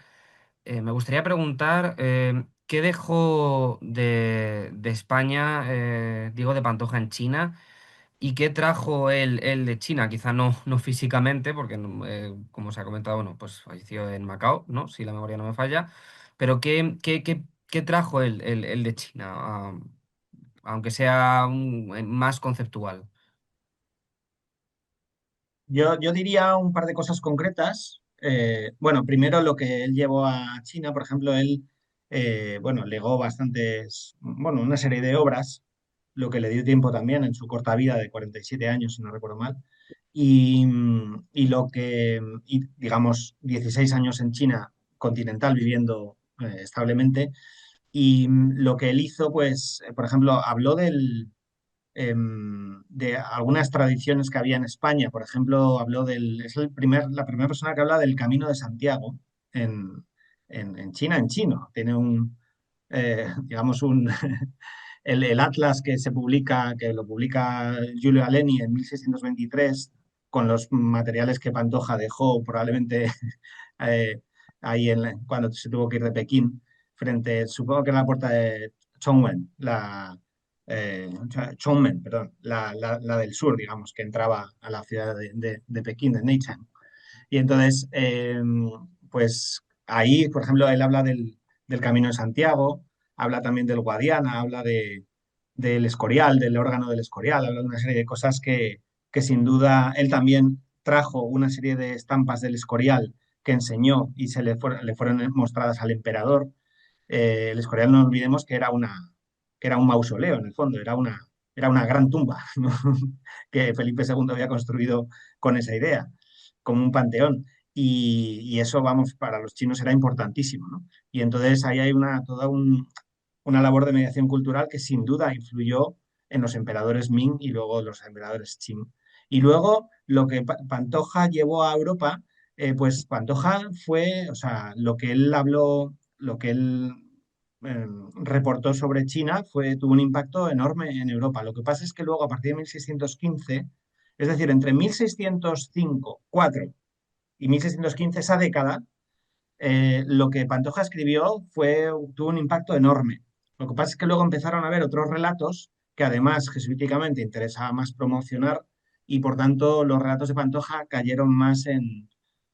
S1: me gustaría preguntar qué dejó de España Diego de Pantoja en China y qué trajo él de China, quizá no físicamente, porque como se ha comentado, bueno, pues falleció en Macao, ¿no? Si la memoria no me falla, pero qué trajo él de China, aunque sea más conceptual.
S4: Yo diría un par de cosas concretas. Bueno, primero lo que él llevó a China, por ejemplo, él bueno, legó bueno, una serie de obras, lo que le dio tiempo también en su corta vida de 47 años, si no recuerdo mal, y digamos, 16 años en China continental viviendo establemente, y lo que él hizo, pues, por ejemplo, habló de algunas tradiciones que había en España. Por ejemplo, es la primera persona que habla del Camino de Santiago en, en China, en chino. Tiene digamos, el atlas que se publica, que lo publica Giulio Aleni en 1623, con los materiales que Pantoja dejó probablemente eh, ahí cuando se tuvo que ir de Pekín, supongo que era la puerta de Chongwen, Chongmen, perdón, la del sur, digamos, que entraba a la ciudad de Pekín, de Neichang. Y entonces, pues ahí, por ejemplo, él habla del Camino de Santiago, habla también del Guadiana, habla del Escorial, del órgano del Escorial, habla de una serie de cosas que sin duda él también trajo una serie de estampas del Escorial que enseñó y le fueron mostradas al emperador. El Escorial, no olvidemos que era un mausoleo en el fondo, era una gran tumba, ¿no? Que Felipe II había construido con esa idea, como un panteón. Y eso, vamos, para los chinos era importantísimo, ¿no? Y entonces ahí hay una labor de mediación cultural que sin duda influyó en los emperadores Ming y luego los emperadores Qing. Y luego lo que Pantoja llevó a Europa, pues Pantoja fue, o sea, lo que él habló, lo que él reportó sobre China tuvo un impacto enorme en Europa. Lo que pasa es que luego, a partir de 1615, es decir, entre 1605, 4 y 1615, esa década, lo que Pantoja escribió tuvo un impacto enorme. Lo que pasa es que luego empezaron a haber otros relatos que además jesuíticamente interesaba más promocionar y por tanto los relatos de Pantoja cayeron más en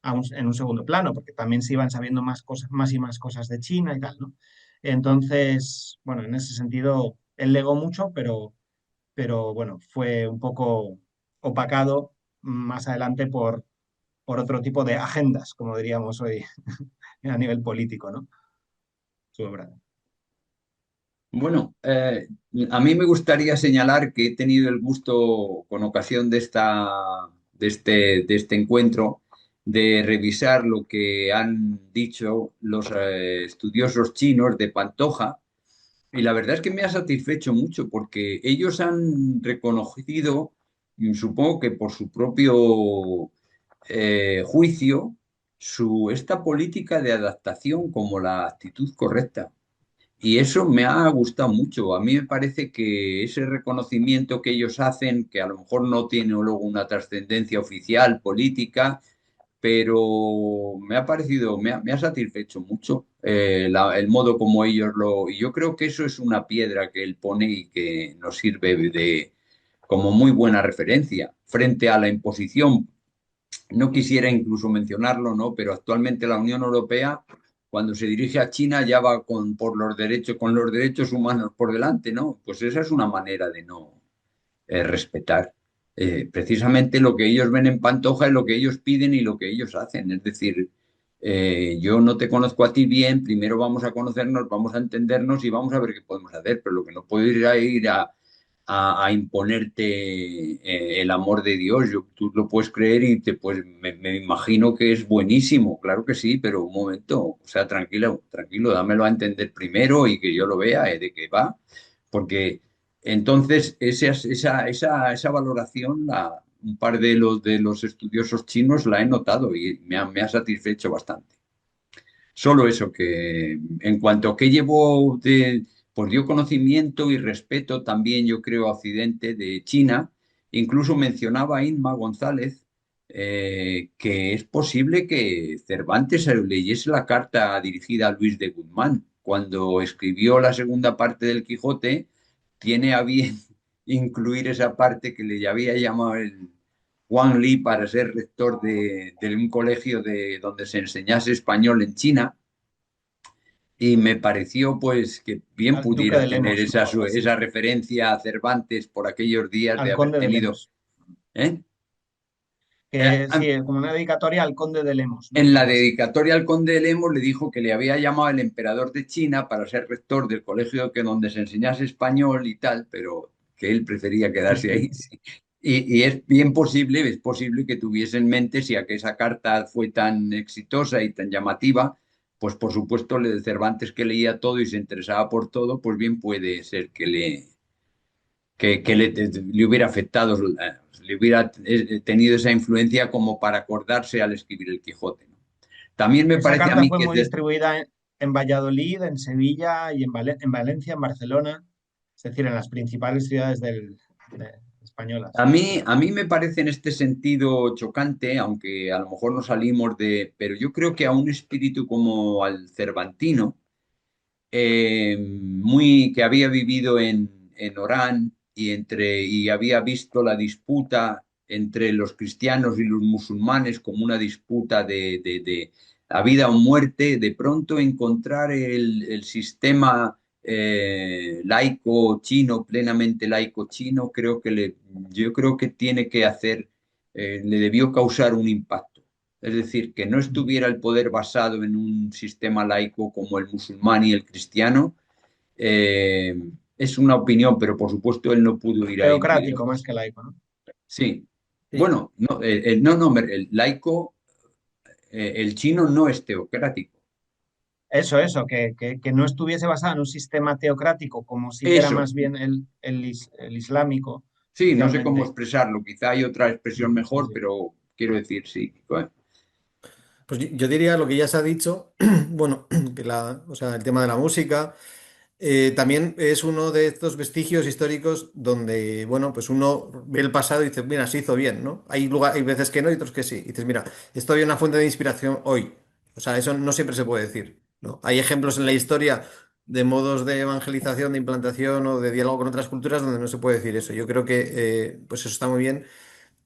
S4: un segundo plano, porque también se iban sabiendo más cosas, más y más cosas de China y tal, ¿no? Entonces, bueno, en ese sentido, él legó mucho, pero bueno, fue un poco opacado más adelante por otro tipo de agendas, como diríamos hoy a nivel político, ¿no? Su obra.
S3: Bueno, a mí me gustaría señalar que he tenido el gusto, con ocasión de este encuentro, de revisar lo que han dicho los estudiosos chinos de Pantoja. Y la verdad es que me ha satisfecho mucho porque ellos han reconocido, supongo que por su propio juicio, esta política de adaptación como la actitud correcta. Y eso me ha gustado mucho. A mí me parece que ese reconocimiento que ellos hacen, que a lo mejor no tiene luego una trascendencia oficial, política, pero me ha parecido, me ha satisfecho mucho el modo como ellos lo... Y yo creo que eso es una piedra que él pone y que nos sirve como muy buena referencia frente a la imposición. No quisiera incluso mencionarlo, ¿no? Pero actualmente la Unión Europea, cuando se dirige a China, ya va por los derechos, con los derechos humanos por delante, ¿no? Pues esa es una manera de no respetar. Precisamente lo que ellos ven en Pantoja es lo que ellos piden y lo que ellos hacen. Es decir, yo no te conozco a ti bien, primero vamos a conocernos, vamos a entendernos y vamos a ver qué podemos hacer, pero lo que no puedo ir a imponerte el amor de Dios. Tú lo puedes creer y me imagino que es buenísimo, claro que sí, pero un momento, o sea, tranquilo, tranquilo, dámelo a entender primero y que yo lo vea de qué va, porque entonces esa valoración, un par de los estudiosos chinos la he notado y me ha satisfecho bastante. Solo eso, que en cuanto a qué llevó pues dio conocimiento y respeto también, yo creo, a Occidente de China. Incluso mencionaba a Inma González que es posible que Cervantes leyese la carta dirigida a Luis de Guzmán. Cuando escribió la segunda parte del Quijote, tiene a bien incluir esa parte que le había llamado el Wang Li para ser rector de un colegio donde se enseñase español en China. Y me pareció pues que bien
S4: Al duque
S3: pudiera
S4: de
S3: tener
S4: Lemos, ¿no? Algo así.
S3: esa referencia a Cervantes por aquellos días de
S4: Al
S3: haber
S4: conde de
S3: tenido.
S4: Lemos.
S3: ¿Eh?
S4: que sí, como una dedicatoria al conde de Lemos, ¿no?
S3: En la
S4: Algo así.
S3: dedicatoria al conde de Lemos le dijo que le había llamado el emperador de China para ser rector del colegio que donde se enseñase español y tal, pero que él prefería quedarse ahí. Sí. Y es posible que tuviese en mente, si a que esa carta fue tan exitosa y tan llamativa, pues por supuesto le de Cervantes, que leía todo y se interesaba por todo, pues bien puede ser que le hubiera afectado, le hubiera tenido esa influencia como para acordarse al escribir el Quijote, ¿no? También me
S4: Esa
S3: parece a
S4: carta
S3: mí
S4: fue
S3: que
S4: muy distribuida en Valladolid, en Sevilla y en Valencia, en Barcelona, es decir, en las principales ciudades españolas.
S3: a mí me parece en este sentido chocante, aunque a lo mejor no salimos de, pero yo creo que a un espíritu como al cervantino, que había vivido en Orán y había visto la disputa entre los cristianos y los musulmanes como una disputa de a vida o muerte, de pronto encontrar el sistema laico chino, plenamente laico chino, yo creo que tiene que hacer, le debió causar un impacto. Es decir, que no estuviera el poder basado en un sistema laico como el musulmán y el cristiano, eh, es una opinión, pero por supuesto él no pudo ir ahí muy
S4: Teocrático más
S3: lejos.
S4: que laico, ¿no?
S3: Sí,
S2: Sí.
S3: bueno, no, no, no, el laico, el chino no es teocrático.
S4: Eso, que no estuviese basado en un sistema teocrático, como sí que era
S3: Eso,
S4: más bien el islámico,
S3: sí, no sé cómo
S4: especialmente.
S3: expresarlo, quizá hay otra expresión
S4: Sí,
S3: mejor,
S4: sí.
S3: pero quiero decir, sí. Bueno.
S2: Pues yo diría lo que ya se ha dicho, bueno, o sea, el tema de la música. También es uno de estos vestigios históricos donde, bueno, pues uno ve el pasado y dice, mira, se hizo bien, ¿no? Hay veces que no y otros que sí. Y dices, mira, esto había una fuente de inspiración hoy. O sea, eso no siempre se puede decir, ¿no? Hay ejemplos en la historia de modos de evangelización, de implantación o de diálogo con otras culturas donde no se puede decir eso. Yo creo que, pues eso está muy bien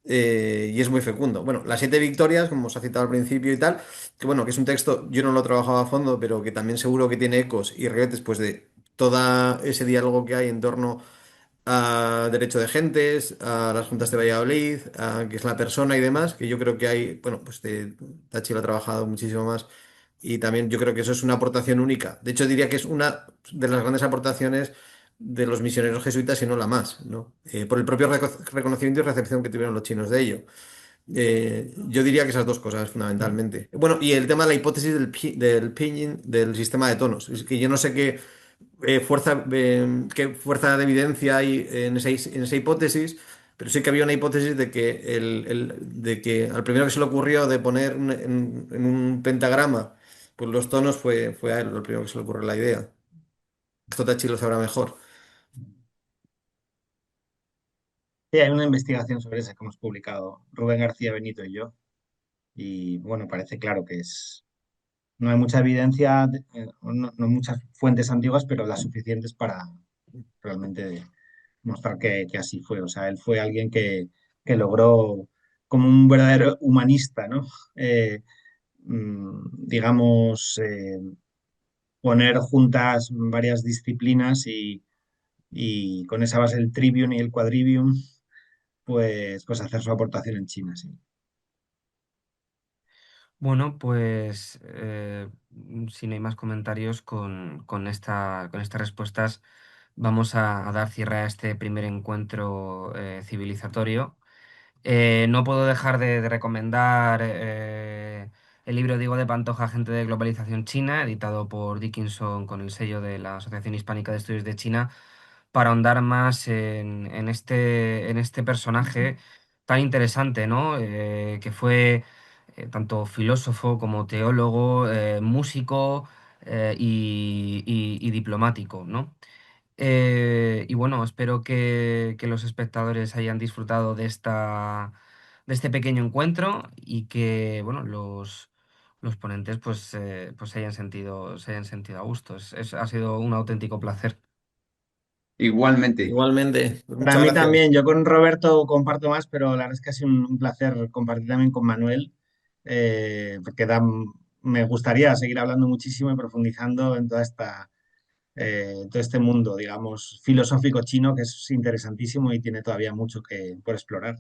S2: y es muy fecundo. Bueno, las siete victorias, como os ha citado al principio y tal, que bueno, que es un texto, yo no lo he trabajado a fondo, pero que también seguro que tiene ecos y reguetes pues de todo ese diálogo que hay en torno a derecho de gentes, a las juntas de Valladolid, a qué es la persona y demás, que yo creo que hay, bueno, pues Tachi lo ha trabajado muchísimo más y también yo creo que eso es una aportación única. De hecho, diría que es una de las grandes aportaciones de los misioneros jesuitas y no la más, ¿no? Por el propio reconocimiento y recepción que tuvieron los chinos de ello. Yo diría que esas dos cosas fundamentalmente. Bueno, y el tema de la hipótesis del pinyin, del sistema de tonos. Es que yo no sé qué fuerza de evidencia hay en esa hipótesis, pero sí que había una hipótesis de que, de que al primero que se le ocurrió de poner en un pentagrama pues los tonos fue a él, lo primero que se le ocurrió la idea. Esto Tachi lo sabrá mejor.
S4: Sí, hay una investigación sobre esa que hemos publicado Rubén García Benito y yo. Y bueno, parece claro que no hay mucha evidencia, no muchas fuentes antiguas, pero las suficientes para realmente mostrar que así fue. O sea, él fue alguien que logró, como un verdadero humanista, ¿no? Eh, digamos, poner juntas varias disciplinas y con esa base el trivium y el quadrivium, pues hacer su aportación en China, sí.
S1: Bueno, pues si no hay más comentarios con estas respuestas, vamos a dar cierre a este primer encuentro civilizatorio. No puedo dejar de recomendar el libro Diego de Pantoja, Agente de Globalización China, editado por Dickinson con el sello de la Asociación Hispánica de Estudios de China, para ahondar más en este personaje tan interesante, ¿no? Que fue tanto filósofo como teólogo, músico y diplomático, ¿no? Y bueno, espero que los espectadores hayan disfrutado de este pequeño encuentro y que, bueno, los ponentes pues se hayan sentido a gusto. Ha sido un auténtico placer.
S3: Igualmente.
S2: Igualmente, pues
S4: Para
S2: muchas
S4: mí
S2: gracias.
S4: también, yo con Roberto comparto más, pero la verdad es que ha sido un placer compartir también con Manuel, porque me gustaría seguir hablando muchísimo y profundizando en todo este mundo, digamos, filosófico chino que es interesantísimo y tiene todavía mucho por explorar.